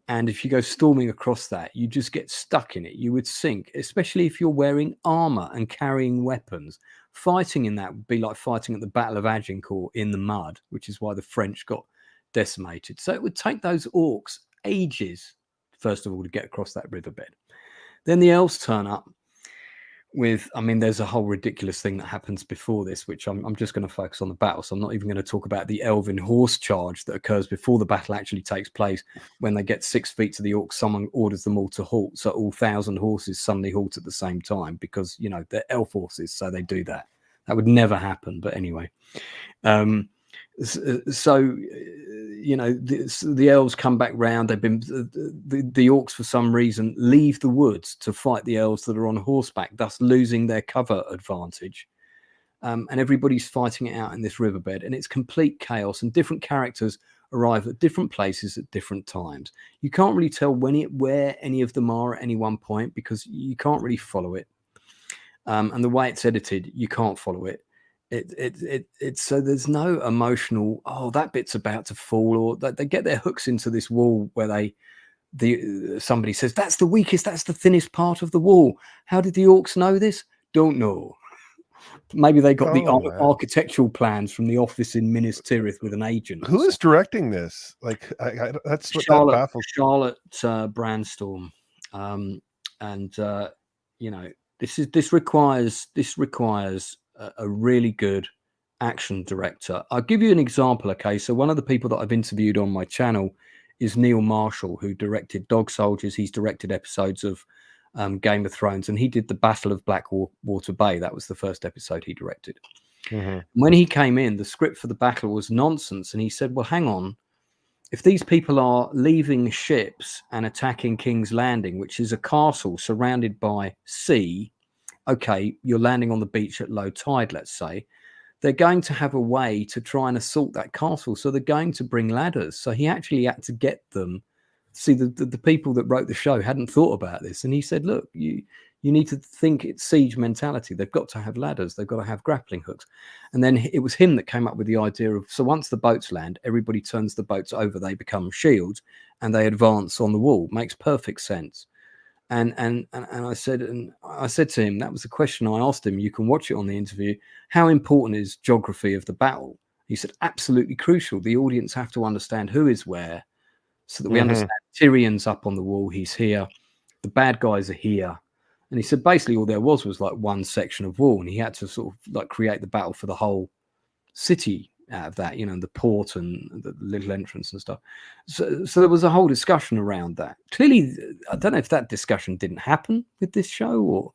And if you go storming across that, you just get stuck in it. You would sink, especially if you're wearing armor and carrying weapons. Fighting in that would be like fighting at the Battle of Agincourt in the mud, which is why the French got decimated. So it would take those orcs ages, first of all, to get across that riverbed. Then the elves turn up with, there's a whole ridiculous thing that happens before this, which I'm just going to focus on the battle. So I'm not even going to talk about the elven horse charge that occurs before the battle actually takes place. When they get 6 feet to the orcs, someone orders them all to halt. So all 1,000 horses suddenly halt at the same time because, they're elf horses. So they do that. That would never happen. But anyway, So the elves come back round. They've been the orcs for some reason leave the woods to fight the elves that are on horseback, thus losing their cover advantage. And everybody's fighting it out in this riverbed, and it's complete chaos, and different characters arrive at different places at different times. You can't really tell where any of them are at any one point, because you can't really follow it. And the way it's edited, you can't follow it. It's so there's no emotional, oh, that bit's about to fall, or they get their hooks into this wall where somebody says, that's the weakest, that's the thinnest part of the wall. How did the orcs know this? Don't know. Maybe they got the architectural plans from the office in Minas Tirith with an agent. Who is directing this? Like, that's what Charlotte, that baffles. Charlotte Brandstorm, this requires a really good action director. I'll give you an example. Okay, so one of the people that I've interviewed on my channel is Neil Marshall, who directed Dog Soldiers. He's directed episodes of Game of Thrones, and he did the Battle of Blackwater Bay. That was the first episode he directed. Mm-hmm. When he came in, the script for the battle was nonsense, and he said, well, hang on, if these people are leaving ships and attacking King's Landing, which is a castle surrounded by sea, okay, you're landing on the beach at low tide, let's say, they're going to have a way to try and assault that castle, so they're going to bring ladders. So he actually had to get them. See, the people that wrote the show hadn't thought about this, and he said, look, you need to think it's siege mentality. They've got to have ladders, they've got to have grappling hooks. And then it was him that came up with the idea of, so once the boats land, everybody turns the boats over, they become shields, and they advance on the wall. Makes perfect sense. And I said to him, that was the question I asked him. You can watch it on the interview. How important is geography of the battle? He said, absolutely crucial. The audience have to understand who is where, so that we understand Tyrion's up on the wall, he's here, the bad guys are here. And he said basically all there was like one section of wall, and he had to sort of like create the battle for the whole city out of that, the port and the little entrance and stuff. So there was a whole discussion around that. Clearly, I don't know if that discussion didn't happen with this show, or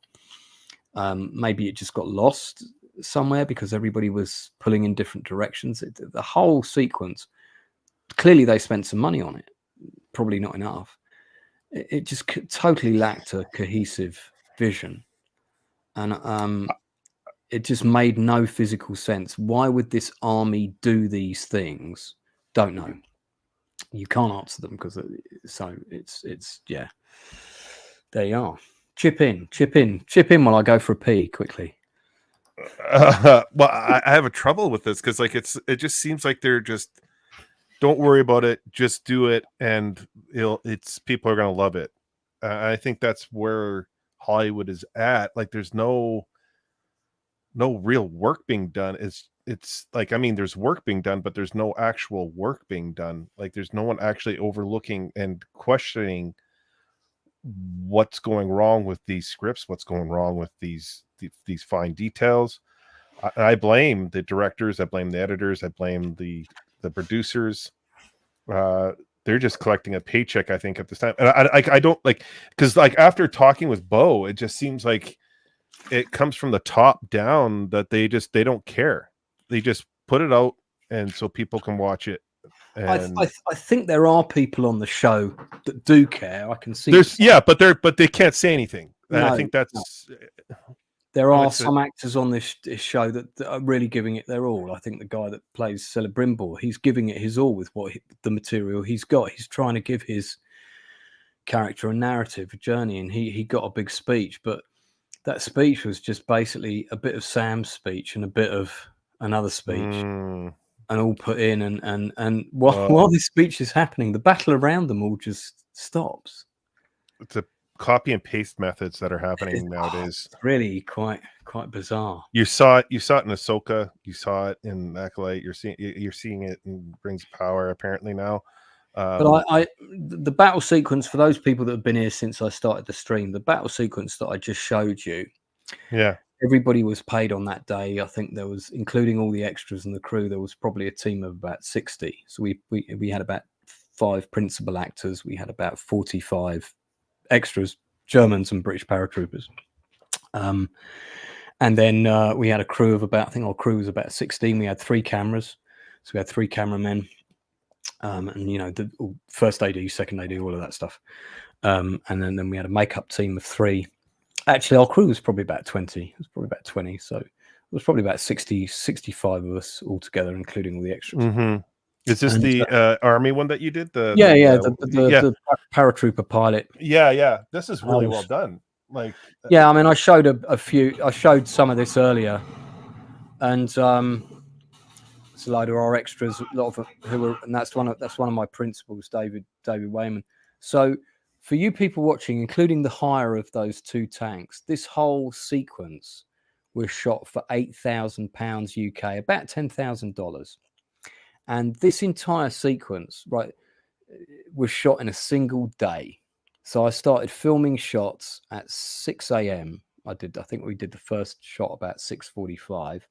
maybe it just got lost somewhere because everybody was pulling in different directions. The whole sequence, clearly they spent some money on it, probably not enough. It just totally lacked a cohesive vision, and it just made no physical sense. Why would this army do these things? Don't know. You can't answer them because it's yeah. There you are. Chip in while I go for a pee quickly. Well, I have a trouble with this because it just seems like they're just, don't worry about it, just do it, and it's people are gonna love it. I think that's where Hollywood is at. Like, there's no real work being done. It's like, I mean, there's work being done, but there's no actual work being done. Like, there's no one actually overlooking and questioning what's going wrong with these scripts, what's going wrong with these fine details. I blame the directors, I blame the editors, I blame the producers. They're just collecting a paycheck, I think, at this time. And I don't like, because like after talking with Bo, it just seems like it comes from the top down that they don't care. They just put it out, and so people can watch it. And I think there are people on the show that do care. I can see but they can't say anything. No, I think that's there are some actors on this show that are really giving it their all. I think the guy that plays Celebrimbor, he's giving it his all with the material he's got. He's trying to give his character a narrative, a journey, and he got a big speech, but that speech was just basically a bit of Sam's speech and a bit of another speech, and all put in. And while this speech is happening, the battle around them all just stops. It's a copy and paste methods that are happening nowadays. Really quite bizarre. You saw it in Ahsoka, you saw it in Acolyte, you're seeing it in Rings of Power apparently now. But the battle sequence, for those people that have been here since I started the stream, the battle sequence that I just showed you, everybody was paid on that day. I think there was, including all the extras and the crew, there was probably a team of about 60. So we had about 5 principal actors, we had about 45 extras, Germans and British paratroopers, and then we had a crew of about, I think our crew was about 16. We had 3 cameras. So we had 3 cameramen, and the first AD, second AD, all of that stuff. And then we had a makeup team of 3. Actually, our crew was probably about 20. It was probably about 20. So it was probably about 65 of us all together, including all the extras. Is this the army one that you did? The paratrooper pilot. Yeah. This is really well done. Like, yeah, I mean, I showed a few. I showed some of this earlier, and it's a load of our extras. A lot of who were, and that's one of my principals, David Wayman. So, for you people watching, including the hire of those 2 tanks, this whole sequence was shot for £8,000 UK, about $10,000. And this entire sequence, right, was shot in a single day. So I started filming shots at 6 a.m. I think we did the first shot about 6:45,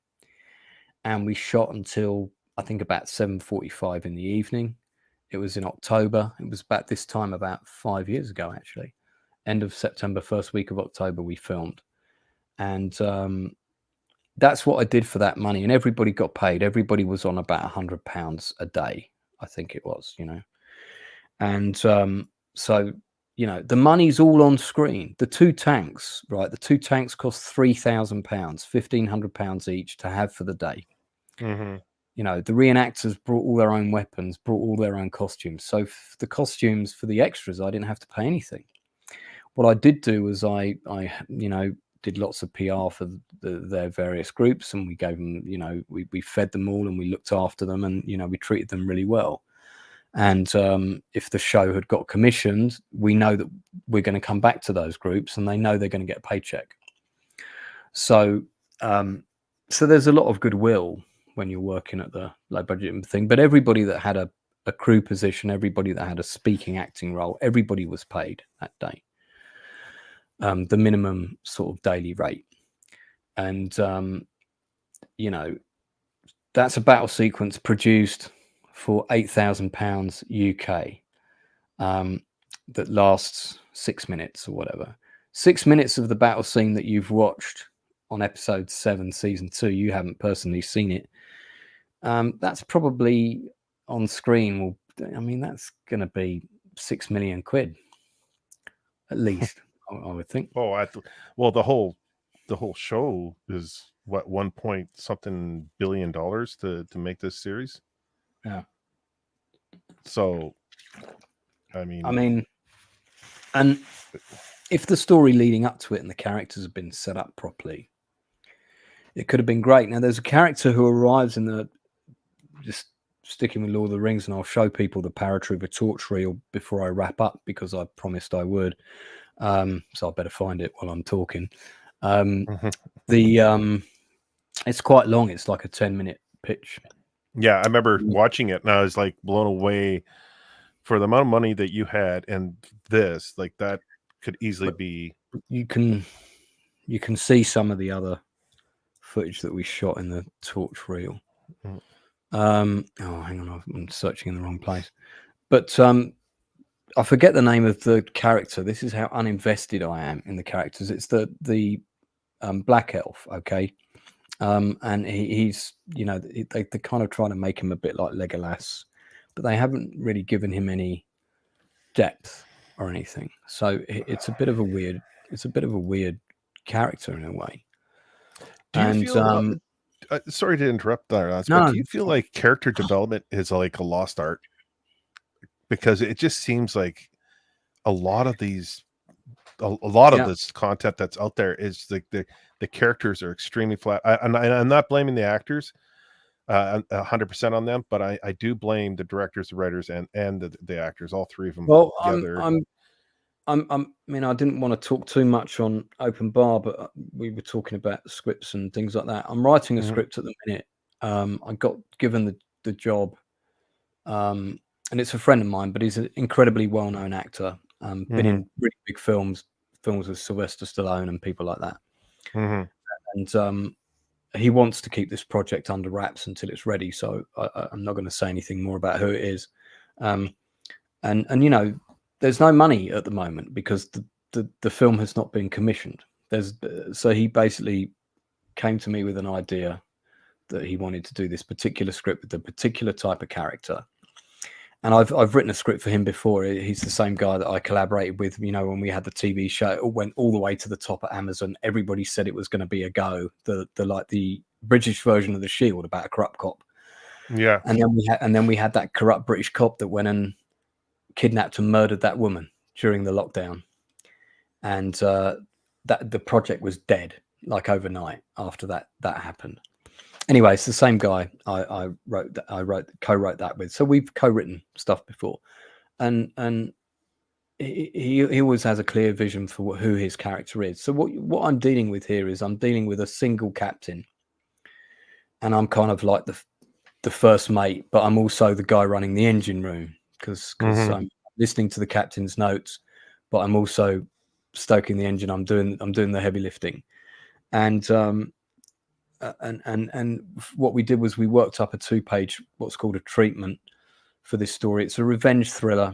and we shot until I think about 7:45 in the evening. It was in October. It was about this time about 5 years ago, actually. End of September, first week of October, we filmed. And that's what I did for that money. And everybody got paid. Everybody was on about £100 a day, I think it was, And so, the money's all on screen. The 2 tanks, right? The 2 tanks cost £3,000, £1,500 each to have for the day. The reenactors brought all their own weapons, brought all their own costumes. So the costumes for the extras, I didn't have to pay anything. What I did do was I did lots of PR for their various groups, and we gave them, we fed them all, and we looked after them, and we treated them really well. And if the show had got commissioned, we know that we're going to come back to those groups, and they know they're going to get a paycheck. So there's a lot of goodwill when you're working at the low budget thing. But everybody that had a crew position, everybody that had a speaking acting role, everybody was paid that day. The minimum sort of daily rate. And, that's a battle sequence produced for £8,000 UK that lasts 6 minutes or whatever. 6 minutes of the battle scene that you've watched on episode 7, season 2, you haven't personally seen it. That's probably on screen. That's going to be £6 million at least. I would think. Well, the whole show is what, 1 point something billion dollars to make this series. Yeah. So, and if the story leading up to it and the characters have been set up properly, it could have been great. Now, there's a character who arrives just sticking with Lord of the Rings, and I'll show people the paratrooper torch reel before I wrap up because I promised I would. So I better find it while I'm talking. It's quite long. It's like a 10-minute pitch. Yeah, I remember watching it, and I was like blown away for the amount of money that you had, and this, like, that could easily be. You can see some of the other footage that we shot in the torch reel. Hang on, I'm searching in the wrong place. But I forget the name of the character. This is how uninvested I am in the characters. It's the black elf, okay? And he's, they kind of try to make him a bit like Legolas, but they haven't really given him any depth or anything. So it's a bit of a weird character in a way. Do you feel, sorry to interrupt there, but do you feel like character development is like a lost art? Because it just seems like a lot of this content that's out there is like the characters are extremely flat. I'm not blaming the actors 100% on them, but I do blame the directors, the writers, and the actors, all 3 of them together. I didn't want to talk too much on Open Bar, but we were talking about scripts and things like that. I'm writing a script at the minute. I got given the job, and it's a friend of mine, but he's an incredibly well-known actor. Been in really big films with Sylvester Stallone and people like that. And he wants to keep this project under wraps until it's ready. So I'm not going to say anything more about who it is. And there's no money at the moment because the film has not been commissioned. So he basically came to me with an idea that he wanted to do this particular script with a particular type of character. And I've written a script for him before. He's the same guy that I collaborated with, you know, when we had the TV show. It went all the way to the top at Amazon. Everybody said it was going to be a go. The British version of The Shield about a corrupt cop. Yeah. And then we had that corrupt British cop that went and kidnapped and murdered that woman during the lockdown. And that the project was dead like overnight after that happened. Anyway, it's the same guy I co-wrote that with. So we've co-written stuff before, and he always has a clear vision for who his character is. So what I'm dealing with here is I'm dealing with a single captain, and I'm kind of like the first mate, but I'm also the guy running the engine room because I'm listening to the captain's notes, but I'm also stoking the engine. I'm doing the heavy lifting, and what we did was we worked up a 2-page what's called a treatment for this story. It's a revenge thriller.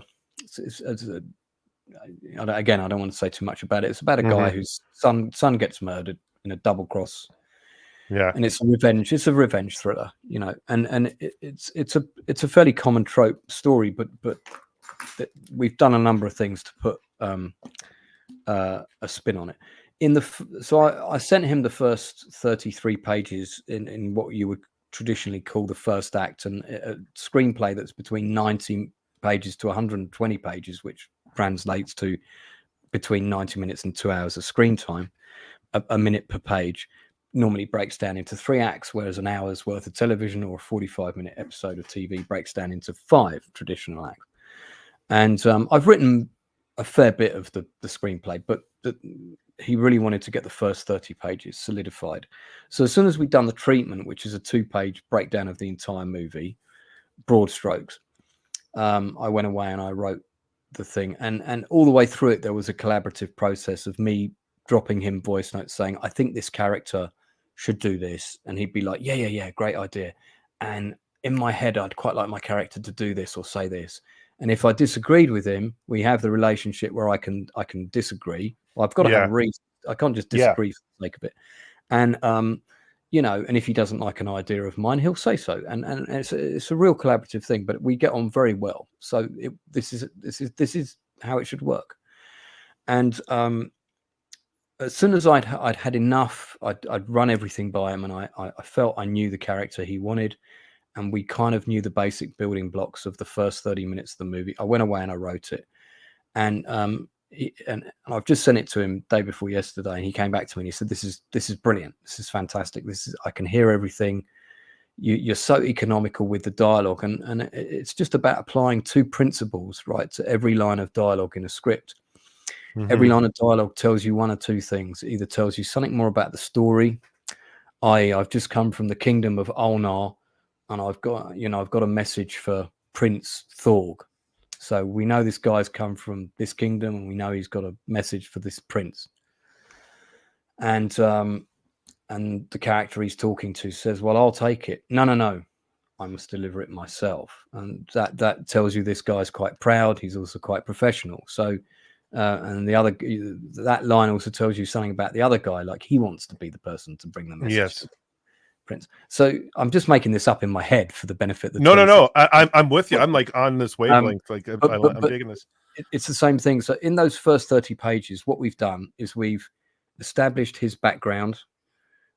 Again, I don't want to say too much about it. It's about a guy whose son gets murdered in a double cross. Yeah, and it's a revenge thriller, you know, and it's a fairly common trope story, but we've done a number of things to put a spin on it. So I sent him the first 33 pages in what you would traditionally call the first act, and a screenplay that's between 90 pages to 120 pages, which translates to between 90 minutes and 2 hours of screen time, a minute per page. Normally breaks down into 3 acts, whereas an hour's worth of television or a 45-minute episode of TV breaks down into 5 traditional acts. And I've written a fair bit of the screenplay, but he really wanted to get the first 30 pages solidified. So as soon as we'd done the treatment, which is a 2-page breakdown of the entire movie, broad strokes, I went away and I wrote the thing. And all the way through it, there was a collaborative process of me dropping him voice notes saying, I think this character should do this. And he'd be like, yeah, great idea. And in my head, I'd quite like my character to do this or say this. And if I disagreed with him, we have the relationship where I can disagree. Well, I've got to have a reason. I can't just disagree for the sake of it. And you know, and if he doesn't like an idea of mine, he'll say so. And it's a real collaborative thing. But we get on very well. So this is how it should work. And as soon as I'd had enough, I'd run everything by him, and I felt I knew the character he wanted. And we kind of knew the basic building blocks of the first 30 minutes of the movie. I went away and I wrote it. And I've just sent it to him day before yesterday, and he came back to me and he said, this is brilliant. This is fantastic. I can hear everything. You're so economical with the dialogue. And it's just about applying 2 principles, right, to every line of dialogue in a script. Every line of dialogue tells you 1 or 2 things. It either tells you something more about the story, i.e. I've just come from the kingdom of Ulnar, and I've got a message for Prince Thorg. So we know this guy's come from this kingdom, and we know he's got a message for this prince. And the character he's talking to says, well, I'll take it. No, I must deliver it myself. And that tells you this guy's quite proud. He's also quite professional. So and that line also tells you something about the other guy, like he wants to be the person to bring the message. Yes. Prince. So I'm just making this up in my head for the benefit of No. I'm with you. I'm like on this wavelength. I'm digging this. It's the same thing. So in those first 30 pages, what we've done is we've established his background.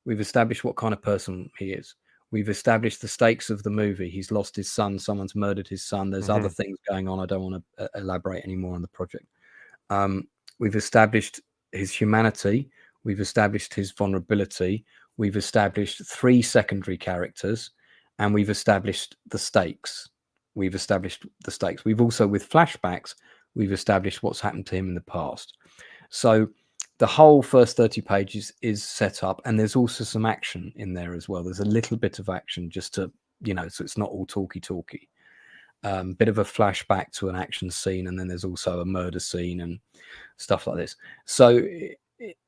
We've established what kind of person he is. We've established the stakes of the movie. He's lost his son. Someone's murdered his son. There's other things going on. I don't want to elaborate anymore on the project. We've established his humanity. We've established his vulnerability. We've established 3 secondary characters, and we've established the stakes. We've also, with flashbacks, we've established what's happened to him in the past. So the whole first 30 pages is set up, and there's also some action in there as well. There's a little bit of action just to, so it's not all talky. Bit of a flashback to an action scene, and then there's also a murder scene and stuff like this. So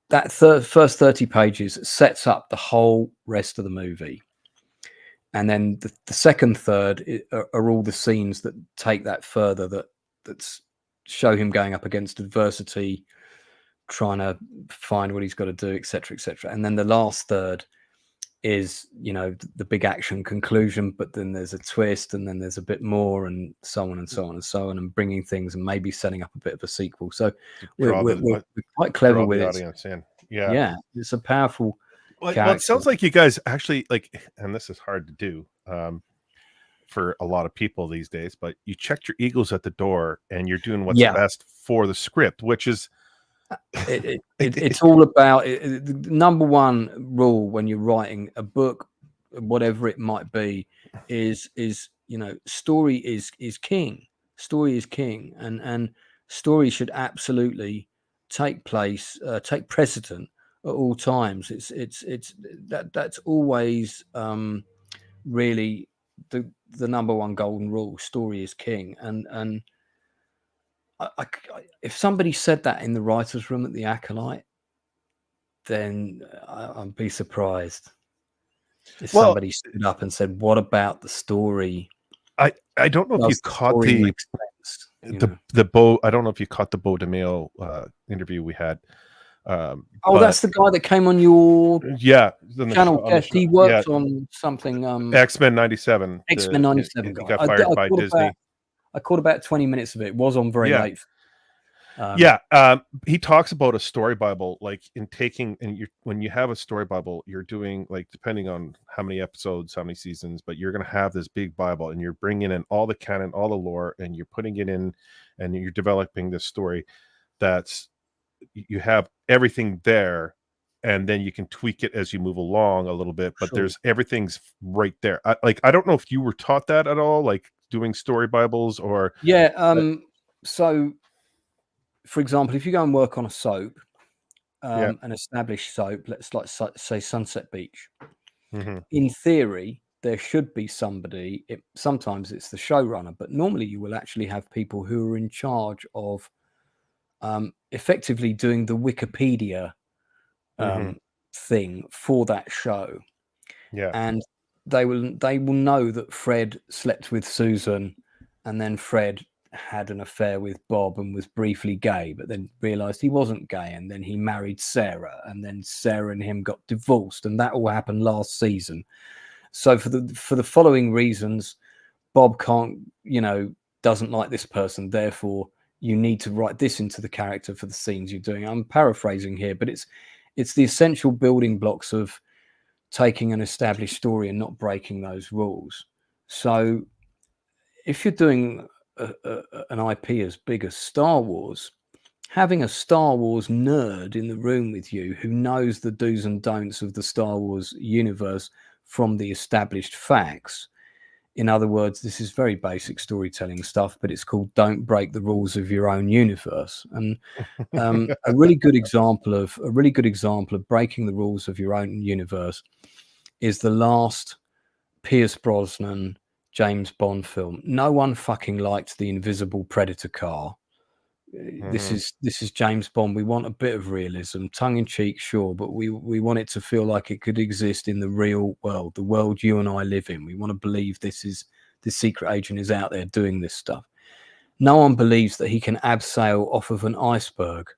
that first 30 pages sets up the whole rest of the movie. And then the second third are all the scenes that take that further, that show him going up against adversity, trying to find what he's got to do, etc., etc. And then the last third is, you know, the big action conclusion, but then there's a twist, and then there's a bit more, and so on and so on and so on, and bringing things and maybe setting up a bit of a sequel. So we're quite clever with it. Yeah, it's a powerful character. Well, it sounds like you guys actually like, and this is hard to do for a lot of people these days, but you checked your egos at the door and you're doing what's best for the script, which is it's all about the number one rule when you're writing a book, whatever it might be, is you know, story is king. Story is king, and story should absolutely take precedent at all times. That's always really the number one golden rule. Story is king, and if somebody said that in the writer's room at the Acolyte, then I'd be surprised if somebody stood up and said, "What about the story?" I don't know if you caught the Beau. I don't know if you caught the Beau DeMayo interview we had. That's the guy that came on your channel. He worked on something. X-Men '97. X-Men '97. He got fired by Disney. I caught about 20 minutes of it. It was on very late. He talks about a story Bible, like in taking, and when you have a story Bible, you're doing, like, depending on how many episodes, how many seasons, but you're going to have this big Bible, and you're bringing in all the canon, all the lore, and you're putting it in, and you're developing this story that's, you have everything there, and then you can tweak it as you move along a little bit, but there's everything's right there. I don't know if you were taught that at all, like doing story Bibles or so for example, if you go and work on a soap, an established soap, let's say Sunset Beach, in theory there should be somebody, sometimes it's the showrunner, but normally you will actually have people who are in charge of effectively doing the Wikipedia thing for that show. And they will know that Fred slept with Susan, and then Fred had an affair with Bob and was briefly gay, but then realized he wasn't gay, and then he married Sarah, and then Sarah and him got divorced, and that all happened last season. So for the following reasons, Bob doesn't like this person, therefore you need to write this into the character for the scenes you're doing. I'm paraphrasing here, but it's the essential building blocks of taking an established story and not breaking those rules. So if you're doing an IP as big as Star Wars, having a Star Wars nerd in the room with you who knows the do's and don'ts of the Star Wars universe from the established facts. In other words, this is very basic storytelling stuff, but it's called "Don't break the rules of your own universe." And a really good example of breaking the rules of your own universe is the last Pierce Brosnan James Bond film. No one fucking liked the Invisible Predator car. This is James Bond. We want a bit of realism, tongue in cheek, sure, but we want it to feel like it could exist in the real world, the world you and I live in. We want to believe this secret agent is out there doing this stuff. No one believes that he can abseil off of an iceberg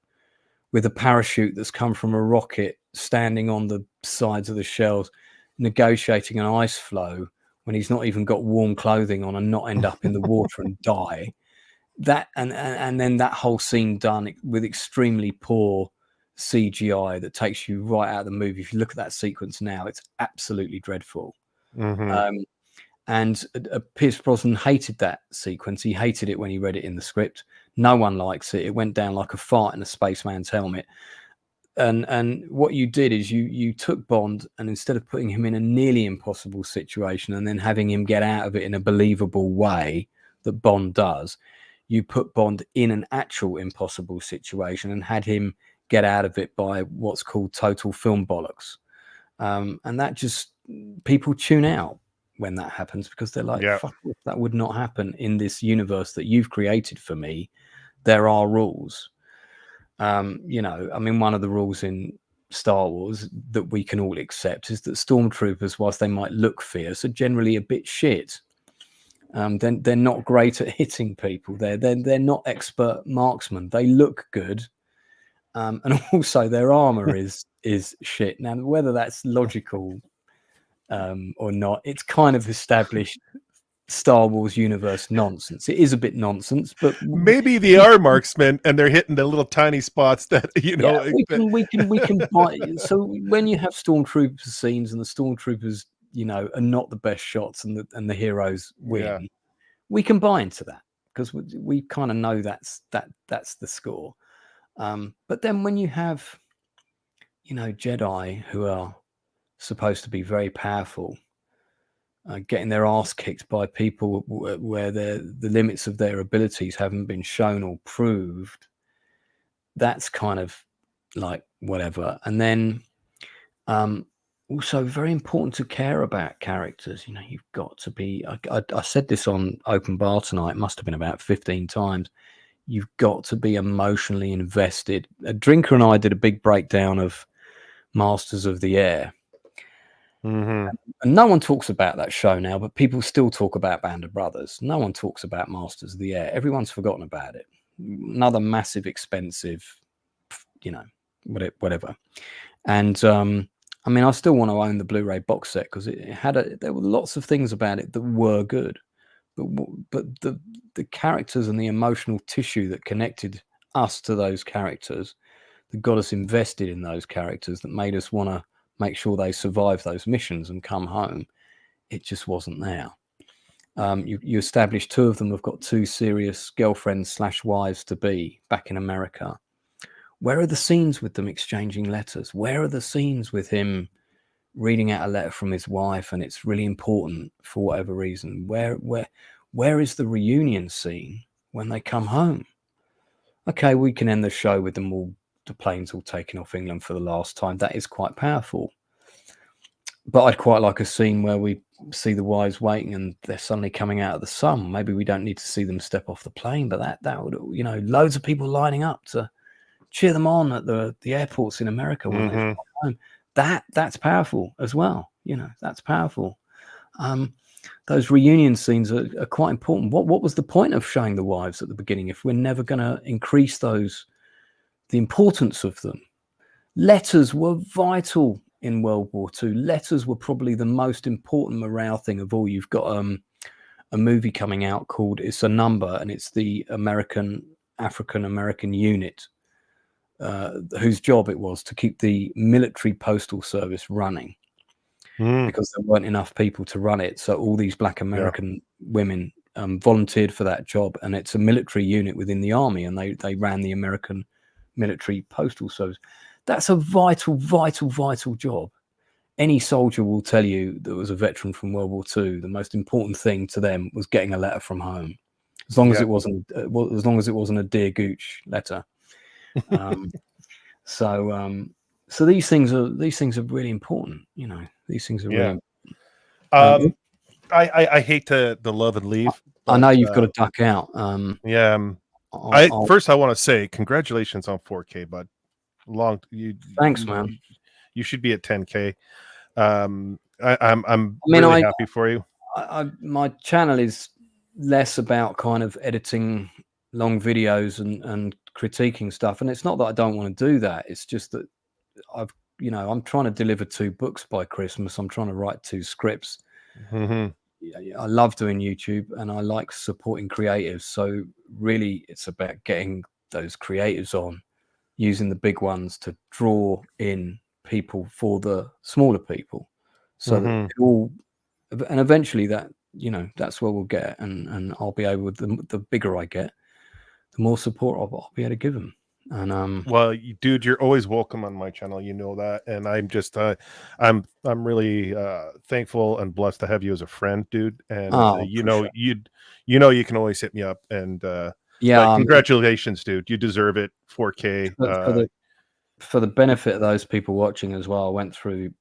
with a parachute that's come from a rocket, standing on the sides of the shells, negotiating an ice flow when he's not even got warm clothing on, and not end up in the water and die. That and then that whole scene done with extremely poor CGI that takes you right out of the movie. If you look at that sequence now, it's absolutely dreadful. And Pierce Brosnan hated that sequence. He hated it when he read it in the script. No one likes it. It went down like a fart in a spaceman's helmet. And what you did is you took Bond, and instead of putting him in a nearly impossible situation and then having him get out of it in a believable way that Bond does, you put Bond in an actual impossible situation and had him get out of it by what's called total film bollocks. And that just, people tune out when that happens, because they're like, fuck, that would not happen in this universe that you've created for me. There are rules. One of the rules in Star Wars that we can all accept is that stormtroopers, whilst they might look fierce, are generally a bit shit. They're not great at hitting people. They're not expert marksmen. They look good, and also their armor is shit. Now, whether that's logical, or not. It's kind of established Star Wars universe nonsense. It is a bit nonsense, but maybe they are marksmen and they're hitting the little tiny spots that we can buy. So when you have stormtrooper scenes and the stormtroopers, are not the best shots and the heroes win, we can buy into that because we kind of know that's the score. But then when you have, Jedi who are supposed to be very powerful, getting their ass kicked by people where the limits of their abilities haven't been shown or proved, that's kind of like whatever. And then also very important to care about characters. You've got to be, I said this on Open Bar tonight, it must have been about 15 times. You've got to be emotionally invested. Drinker and I did a big breakdown of Masters of the Air. Mm-hmm. And no one talks about that show now, but people still talk about Band of Brothers. No one talks about Masters of the Air. Everyone's forgotten about it. Another massive, expensive, whatever. And I still want to own the Blu-ray box set because there were lots of things about it that were good, but the characters and the emotional tissue that connected us to those characters, that got us invested in those characters, that made us want to make sure they survive those missions and come home, it just wasn't there. You established two of them have got two serious girlfriends / wives to be back in America. Where are the scenes with them exchanging letters? Where are the scenes with him reading out a letter from his wife and it's really important for whatever reason? Where is the reunion scene when they come home? Okay, we can end the show with them all, the planes all taking off England for the last time. That is quite powerful. But I'd quite like a scene where we see the wives waiting and they're suddenly coming out of the sun. Maybe we don't need to see them step off the plane, but that would, loads of people lining up to cheer them on at the airports in America when they come home. That's powerful as well. That's powerful. Those reunion scenes are quite important. What was the point of showing the wives at the beginning if we're never going to increase the importance of them? Letters were vital in World War II. Letters were probably the most important morale thing of all. You've got a movie coming out called It's a Number, and it's the African American unit whose job it was to keep the military postal service running because there weren't enough people to run it. So all these Black American women volunteered for that job, and it's a military unit within the army, and they ran the American military postal service. That's a vital, vital, vital job. Any soldier will tell you that was a veteran from World War II. The most important thing to them was getting a letter from home, as long as it wasn't a Dear Gooch letter. So these things are really important. These things are really important. I hate the love and leave. I know you've got to duck out. First I want to say congratulations on 4K, bud. Thanks, man. You should be at 10K. I'm really happy for you. My channel is less about kind of editing long videos and critiquing stuff, and it's not that I don't want to do that. It's just that I'm trying to deliver 2 books by Christmas. I'm trying to write 2 scripts. I love doing YouTube and I like supporting creatives. So really it's about getting those creatives on, using the big ones to draw in people for the smaller people. So that it all, and eventually that's where we'll get. And I'll be able, the bigger I get, the more support I'll be able to give them. And well, dude, you're always welcome on my channel, that, and I'm just I'm really thankful and blessed to have you as a friend, dude. And you can always hit me up. And congratulations, dude, you deserve it. 4K for the benefit of those people watching as well. I went through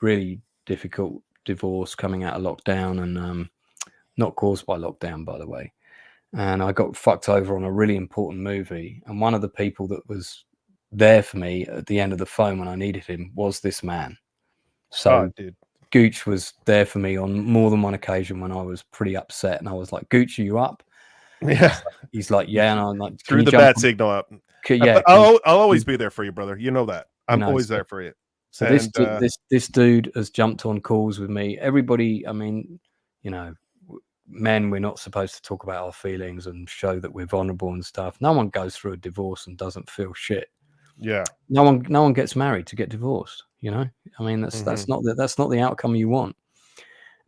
really difficult divorce coming out of lockdown, and not caused by lockdown, by the way. And I got fucked over on a really important movie. And one of the people that was there for me at the end of the phone when I needed him was this man. So Gooch was there for me on more than one occasion when I was pretty upset. And I was like, Gooch, are you up? Yeah. He's like, yeah. And I'm like, threw the bat signal up. Yeah. I'll always be there for you, brother. You know that. I'm always there for you. So this dude has jumped on calls with me. Everybody, I mean, you know, men, we're not supposed to talk about our feelings and show that we're vulnerable and stuff. No one goes through a divorce and doesn't feel shit. Yeah. No one gets married to get divorced. You know, I mean, that's not the outcome you want.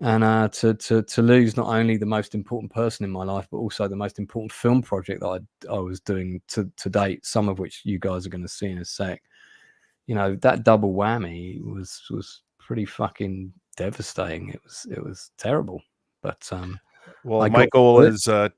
And to lose not only the most important person in my life, but also the most important film project that I was doing to date, some of which you guys are going to see in a sec. You know, that double whammy was pretty fucking devastating. It was terrible. But well, my goal is to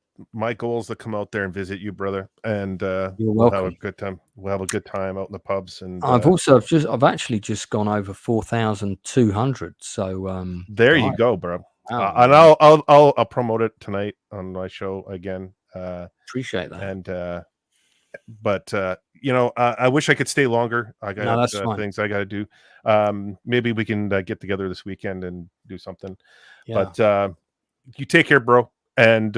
come out there and visit you, brother, and we'll have a good time. We'll have a good time out in the pubs. And I've actually just gone over 4,200. So there you go, bro. Wow, and I'll promote it tonight on my show again. Appreciate that. And but you know, I wish I could stay longer. I got things I got to do. Maybe we can get together this weekend and do something. Yeah. But you take care, bro, and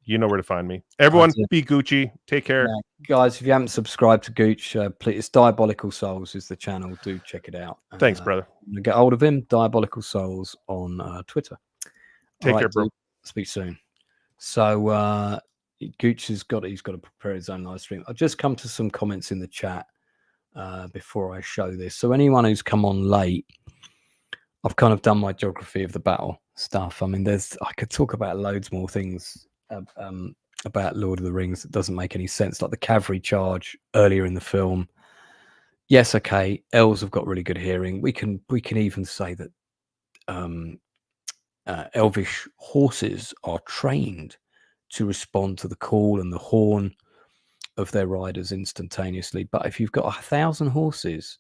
you know where to find me. Everyone, be Gucci. Take care, guys. If you haven't subscribed to Gooch, please. It's Diabolical Souls is the channel. Do check it out. Thanks, brother. Get hold of him. Diabolical Souls on Twitter. Take care, bro. Dude. Speak soon. So Gooch he's got to prepare his own live stream. I'll just come to some comments in the chat before I show this. So anyone who's come on late, I've kind of done my geography of the battle stuff. I mean, I could talk about loads more things about Lord of the Rings that doesn't make any sense, like the cavalry charge earlier in the film. Yes, okay, elves have got really good hearing. We can even say that elvish horses are trained to respond to the call and the horn of their riders instantaneously. But if you've got 1,000 horses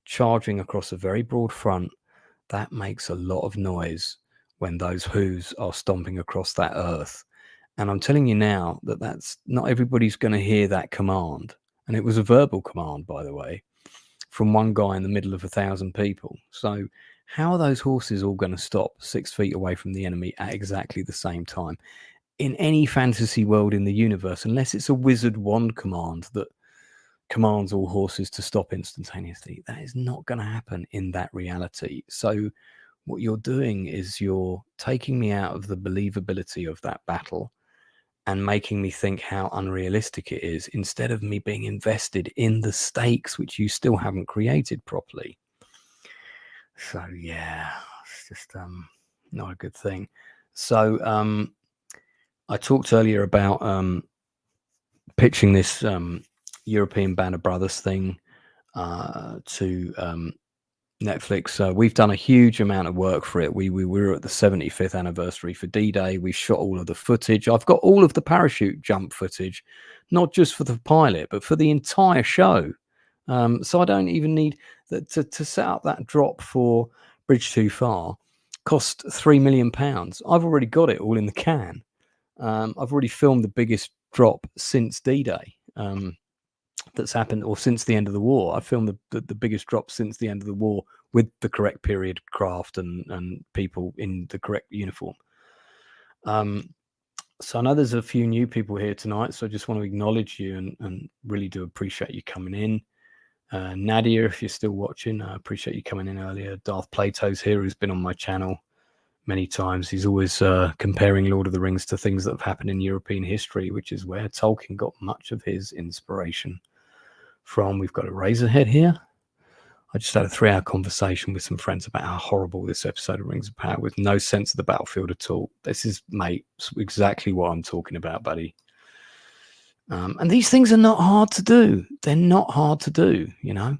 charging across a very broad front, that makes a lot of noise when those hooves are stomping across that earth. And I'm telling you now that's not everybody's going to hear that command. And it was a verbal command, by the way, from one guy in the middle of 1,000 people. So how are those horses all going to stop 6 feet away from the enemy at exactly the same time? In any fantasy world in the universe, unless it's a wizard wand command that commands all horses to stop instantaneously, that is not going to happen in that reality. So what you're doing is you're taking me out of the believability of that battle and making me think how unrealistic it is, instead of me being invested in the stakes, which you still haven't created properly. So yeah, it's just not a good thing. So I talked earlier about pitching this European Band of Brothers thing to Netflix. We've done a huge amount of work for it. We were at the 75th anniversary for D-Day. We shot all of the footage. I've got all of the parachute jump footage, not just for the pilot, but for the entire show. So I don't even need to set up that drop for Bridge Too Far. Cost £3 million. I've already got it all in the can. I've already filmed the biggest drop since D-Day that's happened, or since the end of the war. I filmed the biggest drop since the end of the war with the correct period craft and people in the correct uniform. So I know there's a few new people here tonight, so I just want to acknowledge you and really do appreciate you coming in. Nadia, if you're still watching, I appreciate you coming in earlier. Darth Plato's here, who's been on my channel many times. He's always comparing Lord of the Rings to things that have happened in European history, which is where Tolkien got much of his inspiration from. We've got a Razorhead here. I just had a 3-hour conversation with some friends about how horrible this episode of Rings of Power, with no sense of the battlefield at all. This is, mate, exactly what I'm talking about, buddy. And these things are not hard to do. They're not hard to do, you know.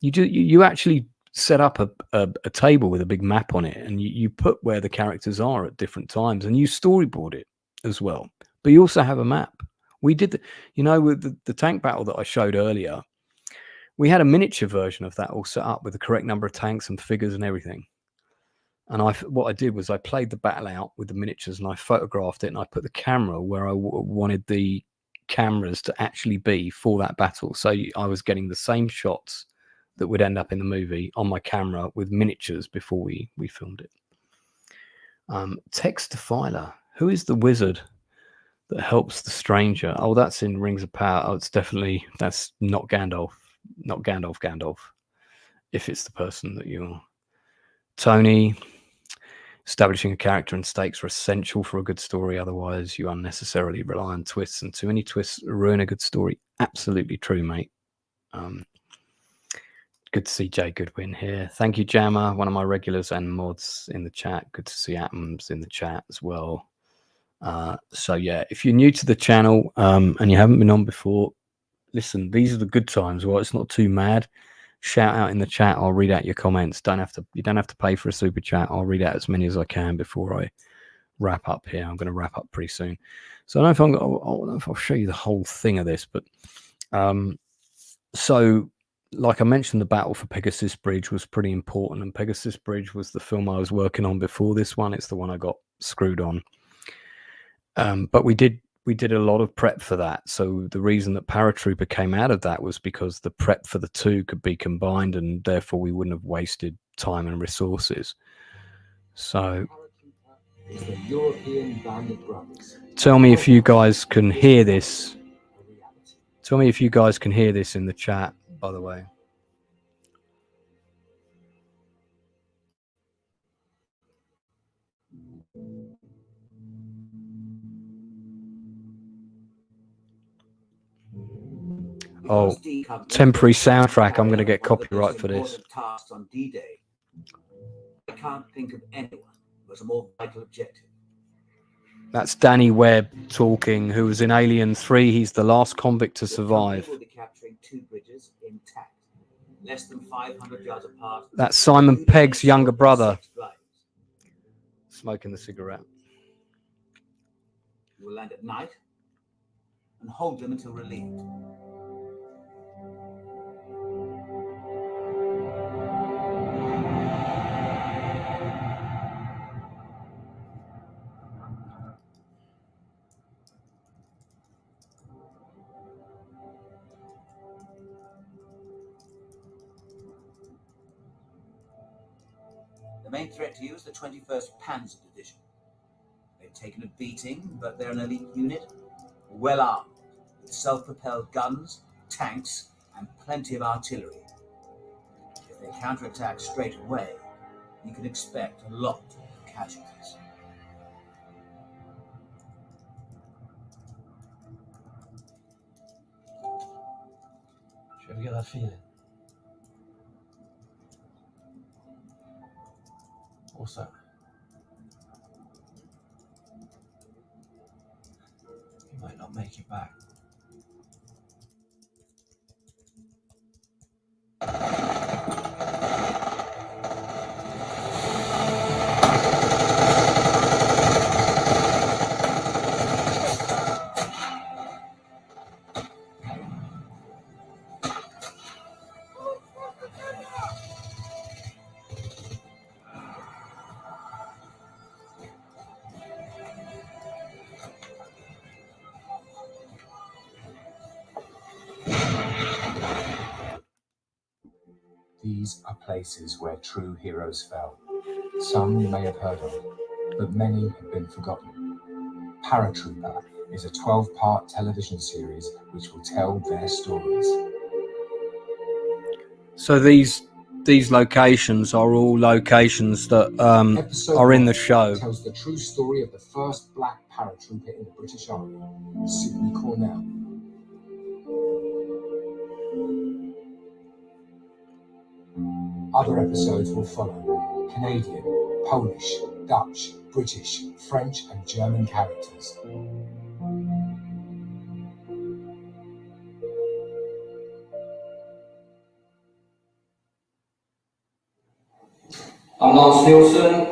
You actually set up a table with a big map on it, and you put where the characters are at different times, and you storyboard it as well. But you also have a map. We did, with the tank battle that I showed earlier, we had a miniature version of that all set up with the correct number of tanks and figures and everything. And what I did was I played the battle out with the miniatures, and I photographed it, and I put the camera where I wanted the cameras to actually be for that battle. So I was getting the same shots that would end up in the movie on my camera with miniatures before we filmed it. Text to Filer. Who is the wizard that helps the stranger? Oh, that's in Rings of Power. Oh, that's not Gandalf. Not Gandalf. if it's the person that you're. Tony, establishing a character and stakes are essential for a good story. Otherwise, you unnecessarily rely on twists, and too many twists ruin a good story. Absolutely true, mate. Good to see Jay Goodwin here. Thank you, Jammer, one of my regulars and mods in the chat. Good to see Atoms in the chat as well. So yeah, if you're new to the channel and you haven't been on before, listen, these are the good times. Well, it's not too mad. Shout out in the chat. I'll read out your comments. You don't have to pay for a super chat. I'll read out as many as I can before I wrap up here. I'm going to wrap up pretty soon. So I don't know if I'll show you the whole thing of this, but so like I mentioned, the battle for Pegasus Bridge was pretty important, and Pegasus Bridge was the film I was working on before this one. It's the one I got screwed on. But we did a lot of prep for that. So the reason that Paratrooper came out of that was because the prep for the two could be combined, and therefore we wouldn't have wasted time and resources. So the European band of brothers. Tell me if you guys can hear this. Tell me if you guys can hear this in the chat, by the way. Oh, temporary soundtrack. I'm going to get copyright for this. On D-Day, I can't think of anyone who has a more vital objective. That's Danny Webb talking, who was in Alien 3. He's the last convict to survive. We'll be capturing 2 bridges intact, less than 500 yards apart. That's Simon Pegg's younger brother, smoking the cigarette. We will land at night and hold them until relieved. The main threat to you is the 21st Panzer Division. They've taken a beating, but they're an elite unit, well armed, with self-propelled guns, tanks, and plenty of artillery. If they counterattack straight away, you can expect a lot of casualties. Do you ever get that feeling? What's that? You might not make it back. These are places where true heroes fell. Some you may have heard of, but many have been forgotten. Paratrooper is a 12-part television series which will tell their stories. So these locations are all locations that are in the show. Tells the true story of the first black paratrooper in the British Army, Sidney Cornell. Other episodes will follow: Canadian, Polish, Dutch, British, French, and German characters. I'm Lance Nielsen.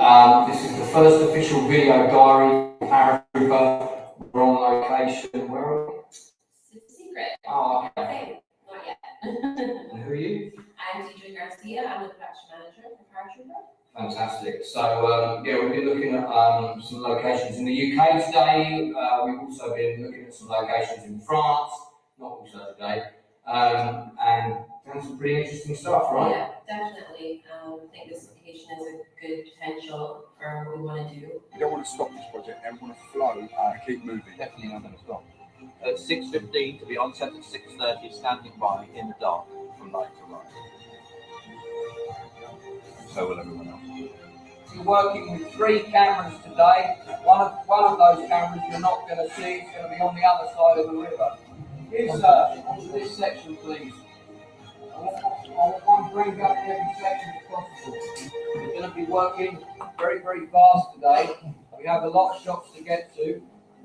This is the first official video diary of Paratrooper. We're on location. Where are we? It's a secret. Oh, okay. Not yet. And who are you? I'm DJ Garcia. I'm the production manager for Paratrooper. Fantastic. So, yeah, we've been looking at some locations in the UK today. We've also been looking at some locations in France, not also today, and done some pretty interesting stuff, right? Yeah, definitely. I think this location is a good potential for what we want to do. You don't want to stop this project, and we want to flow and keep moving. Definitely not going to stop. At 6:15 to be on set at 6:30, standing by in the dark from light to light. so will everyone else. You're working with 3 cameras today. One of those cameras you're not going to see. It's going to be on the other side of the river. Here's onto this section, please. I want one bring up in every section if possible. We're going to be working very, very fast today. We have a lot of shots to get to.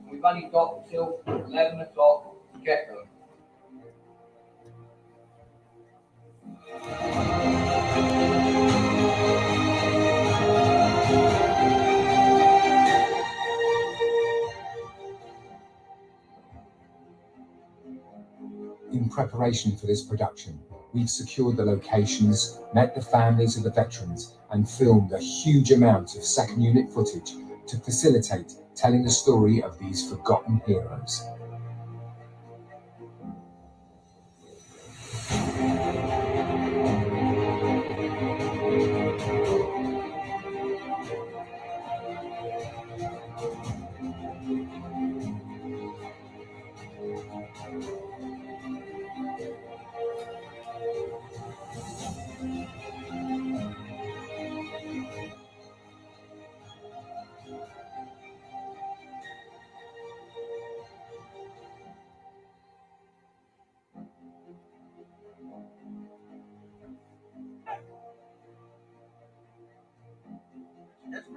We've only got until 11 o'clock to get them. In preparation for this production, we've secured the locations, met the families of the veterans, and filmed a huge amount of second unit footage to facilitate telling the story of these forgotten heroes.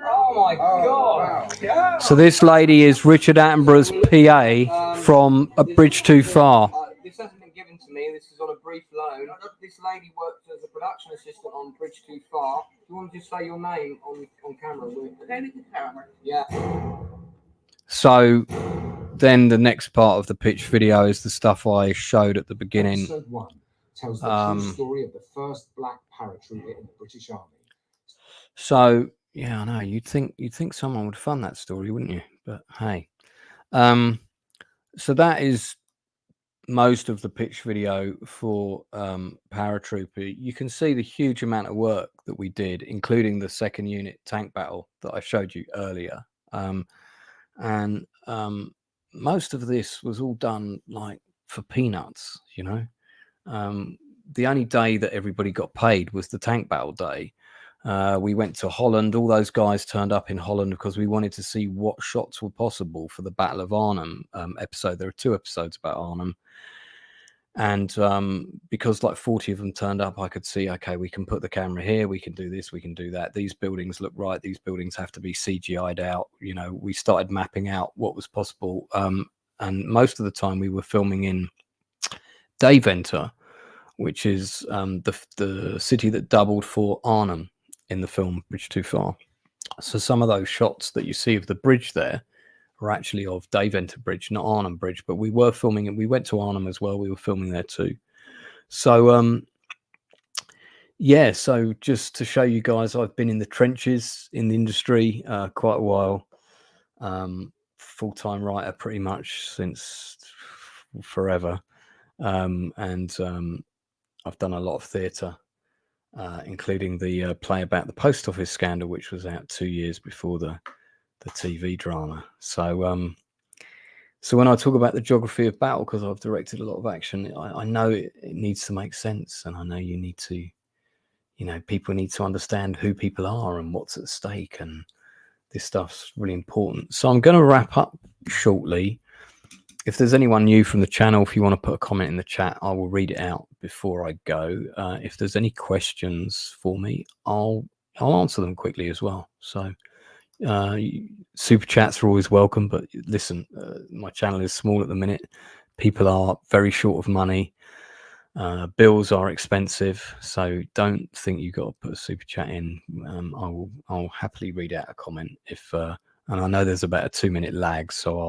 Oh my God! Wow. So this lady is Richard Attenborough's PA from A Bridge Too Far. This hasn't been given to me. This is on a brief loan. This lady worked as a production assistant on Bridge Too Far. Do you want to just say your name on camera? Yeah. So then the next part of the pitch video is the stuff I showed at the beginning. Episode 1 tells the true story of the first black paratrooper in the British Army. So yeah, I know you'd think someone would fund that story, wouldn't you? But hey, so that is most of the pitch video for Paratrooper. You can see the huge amount of work that we did, including the second unit tank battle that I showed you earlier. And most of this was all done like for peanuts, you know. The only day that everybody got paid was the tank battle day. We went to Holland. All those guys turned up in Holland because we wanted to see what shots were possible for the Battle of Arnhem episode. There are 2 episodes about Arnhem. And because like 40 of them turned up, I could see, okay, we can put the camera here, we can do this, we can do that. These buildings look right. These buildings have to be CGI'd out. You know, we started mapping out what was possible. And most of the time we were filming in Daventer, which is the city that doubled for Arnhem in the film Bridge Too Far. So some of those shots that you see of the bridge there are actually of Daventer Bridge, not Arnhem Bridge, but we were filming it. We went to Arnhem as well. We were filming there too. So yeah, so just to show you guys, I've been in the trenches in the industry quite a while. Full-time writer pretty much since forever. And I've done a lot of theatre, including the play about the post office scandal, which was out 2 years before the TV drama. So so when I talk about the geography of battle, because I've directed a lot of action, I know it needs to make sense, and I know you need to, you know, people need to understand who people are and what's at stake, and this stuff's really important. So I'm going to wrap up shortly. If there's anyone new from the channel, if you want to put a comment in the chat, I will read it out before I go. If there's any questions for me, I'll answer them quickly as well. So super chats are always welcome, but listen, my channel is small at the minute. People are very short of money. Bills are expensive, so don't think you got to put a super chat in. I'll happily read out a comment if, and I know there's about a 2-minute lag, so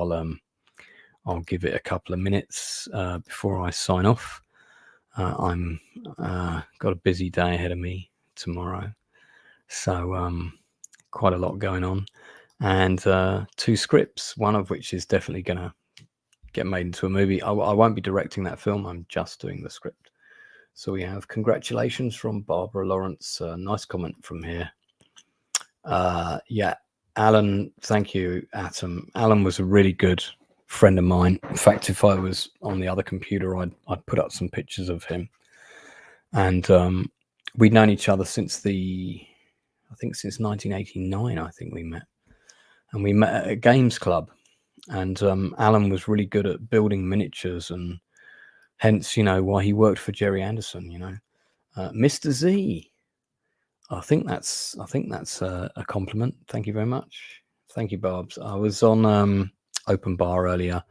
I'll give it a couple of minutes before I sign off. I'm got a busy day ahead of me tomorrow, so quite a lot going on, and 2 scripts, one of which is definitely going to get made into a movie. I won't be directing that film. I'm just doing the script. So we have congratulations from Barbara Lawrence. Nice comment from here. Yeah, Alan, thank you, Atom. Alan was a really good friend of mine. In fact, if I was on the other computer, I'd put up some pictures of him. And we'd known each other since the I think since 1989. I think we met, and we met at a games club. And Alan was really good at building miniatures, and hence, why he worked for Jerry Anderson. Mr. Z. I think that's a compliment. Thank you very much. Thank you, Barbs. I was on Open Bar earlier.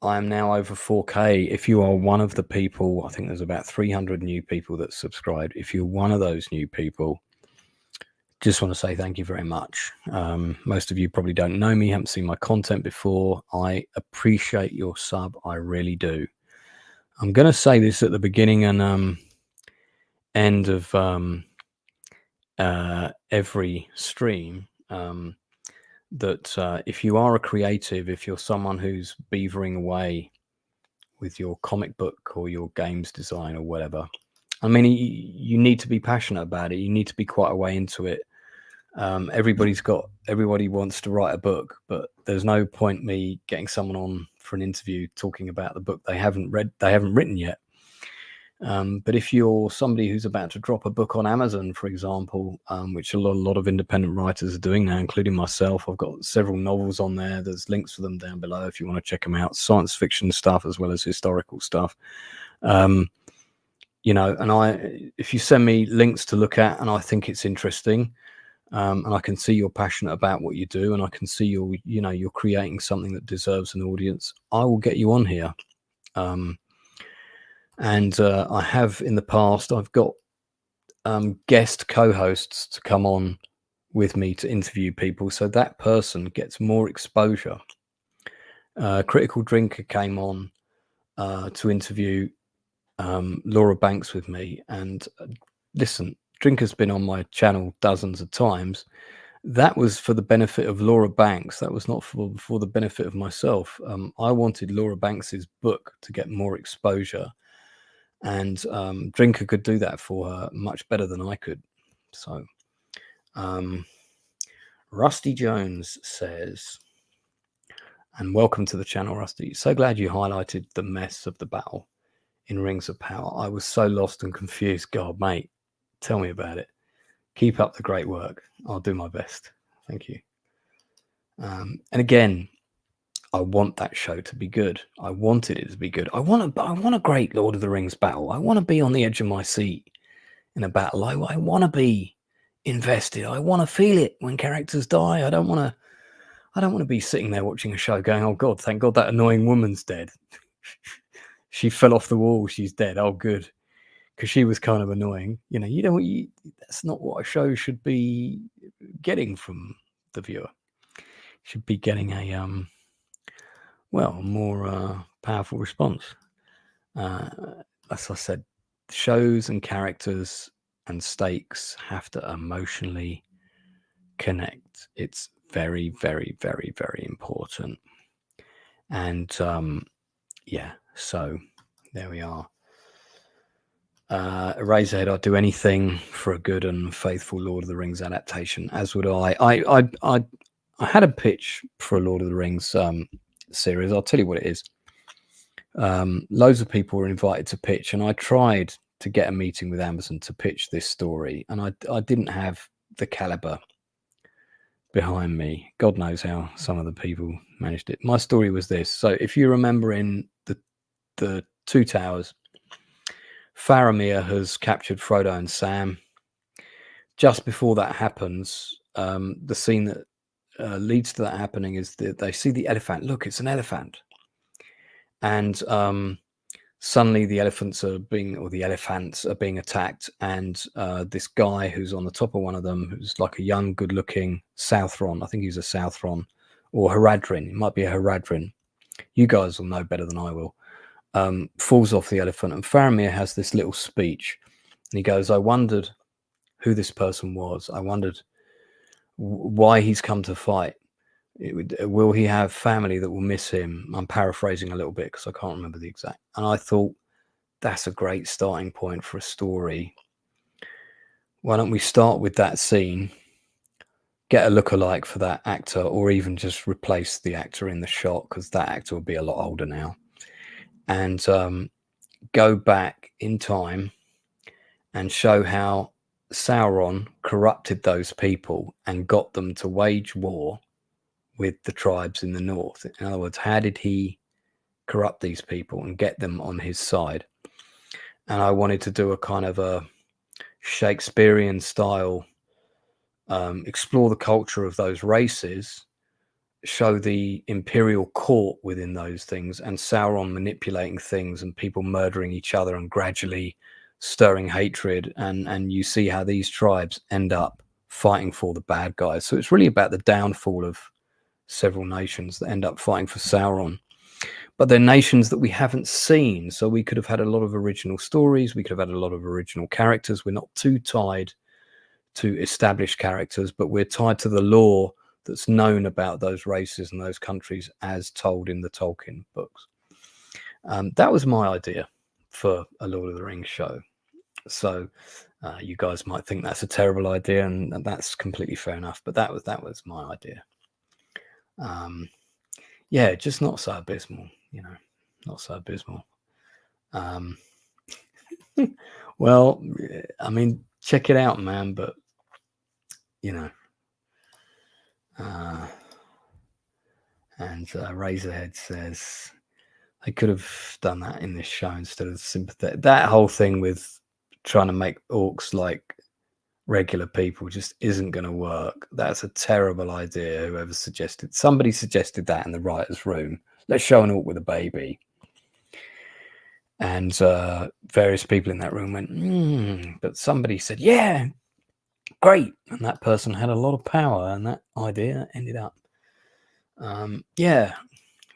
I am now over 4K. If you are one of the people, I think there's about 300 new people that subscribed. If you're one of those new people, just want to say thank you very much. Most of you probably don't know me, haven't seen my content before. I appreciate your sub. I really do. I'm going to say this at the beginning and end of every stream, that if you are a creative, if you're someone who's beavering away with your comic book or your games design or whatever, I mean, you need to be passionate about it. You need to be quite a way into it. Everybody wants to write a book, but there's no point me getting someone on for an interview talking about the book they haven't written yet. But if you're somebody who's about to drop a book on Amazon, for example, which a lot of independent writers are doing now, including myself, I've got several novels on there. There's links for them down below if you want to check them out. Science fiction stuff as well as historical stuff. And if you send me links to look at and I think it's interesting, and I can see you're passionate about what you do, and I can see you're creating something that deserves an audience, I will get you on here. And I have in the past, I've got guest co-hosts to come on with me to interview people, so that person gets more exposure. Critical Drinker came on to interview Laura Banks with me, and listen, Drinker's been on my channel dozens of times. That was for the benefit of Laura Banks. That was not for the benefit of myself. I wanted Laura Banks's book to get more exposure, and Drinker could do that for her much better than I could. So Rusty Jones says, and welcome to the channel, Rusty. So glad you highlighted the mess of the battle in Rings of Power. I was so lost and confused. God, mate, tell me about it. Keep up the great work. I'll do my best. Thank you. And again, I want that show to be good. I wanted it to be good. I want a great Lord of the Rings battle. I want to be on the edge of my seat in a battle. I want to be invested. I want to feel it when characters die. I don't want to be sitting there watching a show going, oh God, thank God that annoying woman's dead. She fell off the wall. She's dead. Oh, good. Because she was kind of annoying. That's not what a show should be getting from the viewer. Should be getting a more powerful response. As I said, shows and characters and stakes have to emotionally connect. It's very, very, very, very important. And so there we are. Eraserhead, I'd do anything for a good and faithful Lord of the Rings adaptation, as would I. I had a pitch for a Lord of the Rings series. I'll tell you what it is. Loads of people were invited to pitch, and I tried to get a meeting with Amazon to pitch this story, and I didn't have the caliber behind me. God knows how some of the people managed it. My story was this. So if you remember in the Two Towers, Faramir has captured Frodo and Sam. Just before that happens, the scene that leads to that happening is that they see the elephant. Look, it's an elephant. And suddenly the elephants are being attacked. And this guy who's on the top of one of them, who's like a young, good-looking Southron. I think he's a Southron or Haradrim. It might be a Haradrim. You guys will know better than I will. Falls off the elephant, and Faramir has this little speech, and he goes, I wondered who this person was. I wondered why he's come to fight. Will he have family that will miss him? I'm paraphrasing a little bit because I can't remember the exact. And I thought, that's a great starting point for a story. Why don't we start with that scene, get a lookalike for that actor, or even just replace the actor in the shot, because that actor will be a lot older now, and go back in time and show how Sauron corrupted those people and got them to wage war with the tribes in the north. In other words, how did he corrupt these people and get them on his side? And I wanted to do a kind of a Shakespearean style, explore the culture of those races, show the imperial court within those things, and Sauron manipulating things and people murdering each other and gradually stirring hatred. And you see how these tribes end up fighting for the bad guys. So it's really about the downfall of several nations that end up fighting for Sauron. But they're nations that we haven't seen. So we could have had a lot of original stories. We could have had a lot of original characters. We're not too tied to established characters, but we're tied to the lore that's known about those races and those countries as told in the Tolkien books. That was my idea for a Lord of the Rings show. So you guys might think that's a terrible idea, and that's completely fair enough. But that was my idea. Yeah, just not so abysmal, not so abysmal. Well, I mean, check it out, man. But and Razorhead says they could have done that in this show instead of sympathetic. That whole thing with trying to make orcs like regular people just isn't going to work. That's a terrible idea. Somebody suggested that in the writer's room. Let's show an orc with a baby. And various people in that room went, but somebody said, yeah, great. And that person had a lot of power, and that idea ended up. Yeah,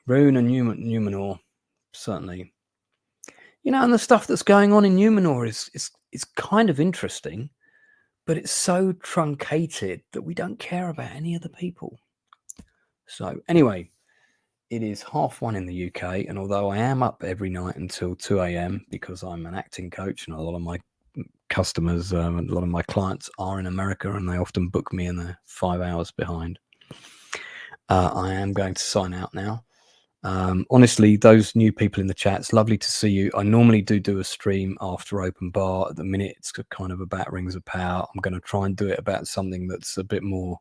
Rune and Numenor, certainly. And the stuff that's going on in Numenor is kind of interesting, but it's so truncated that we don't care about any of the people. So anyway, it is 1:30 in the UK, and although I am up every night until 2 a.m. because I'm an acting coach, and a lot of my customers, a lot of my clients are in America, and they often book me and they're 5 hours behind. I am going to sign out now. Honestly, those new people in the chat, it's lovely to see you. I normally do a stream after open bar. At the minute, it's kind of about Rings of Power. I'm going to try and do it about something that's a bit more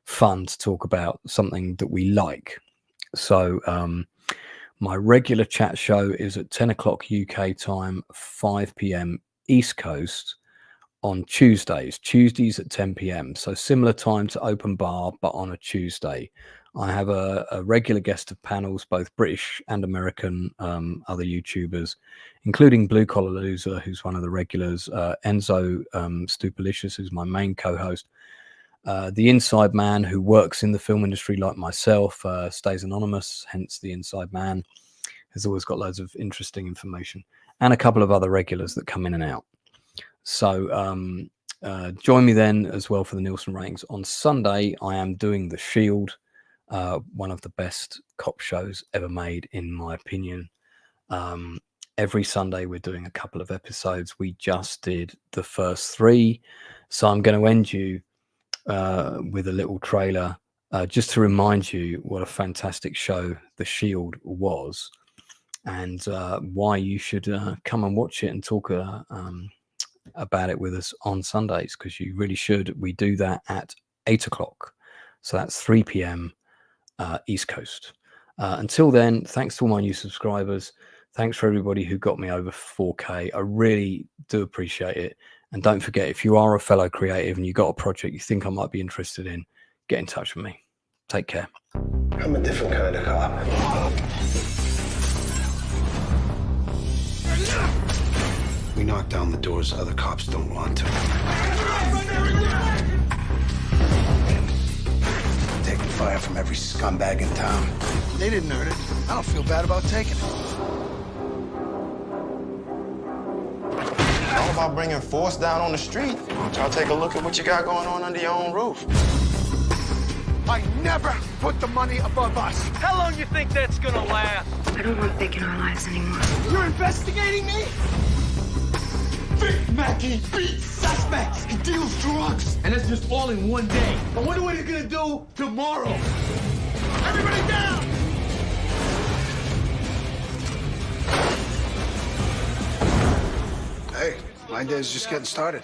fun to talk about, something that we like. So my regular chat show is at 10 o'clock UK time, 5 p.m. East Coast on Tuesdays at 10 p.m. So similar time to open bar, but on a Tuesday. I have a regular guest of panels, both British and American, other YouTubers, including Blue Collar Loser, who's one of the regulars, Enzo Stupalicious, who's my main co-host, the Inside Man, who works in the film industry like myself, stays anonymous, hence the Inside Man, has always got loads of interesting information, and a couple of other regulars that come in and out. So join me then as well for the Nielsen ratings. On Sunday, I am doing The Shield, one of the best cop shows ever made, in my opinion. Every Sunday we're doing a couple of episodes. We just did the first 3, so I'm going to end you with a little trailer just to remind you what a fantastic show The Shield was, and why you should come and watch it and talk about it with us on Sundays, because you really should. We do that at 8 o'clock, so that's 3 p.m. East Coast. Until then, thanks to all my new subscribers. Thanks for everybody who got me over 4K. I really do appreciate it. And don't forget, if you are a fellow creative and you got a project you think I might be interested in, get in touch with me. Take care. I'm a different kind of cop. We knock down the doors other cops don't want to. Taking fire from every scumbag in town. They didn't earn it. I don't feel bad about taking it. All about bringing force down on the street. Why don't y'all take a look at what you got going on under your own roof? I never put the money above us. How long you think that's gonna last? I don't want Vic in our lives anymore. You're investigating me? Vic Mackey beats suspects. He deals drugs. And that's just all in one day. I wonder what he's gonna do tomorrow. Everybody down! Hey, my day's just getting started.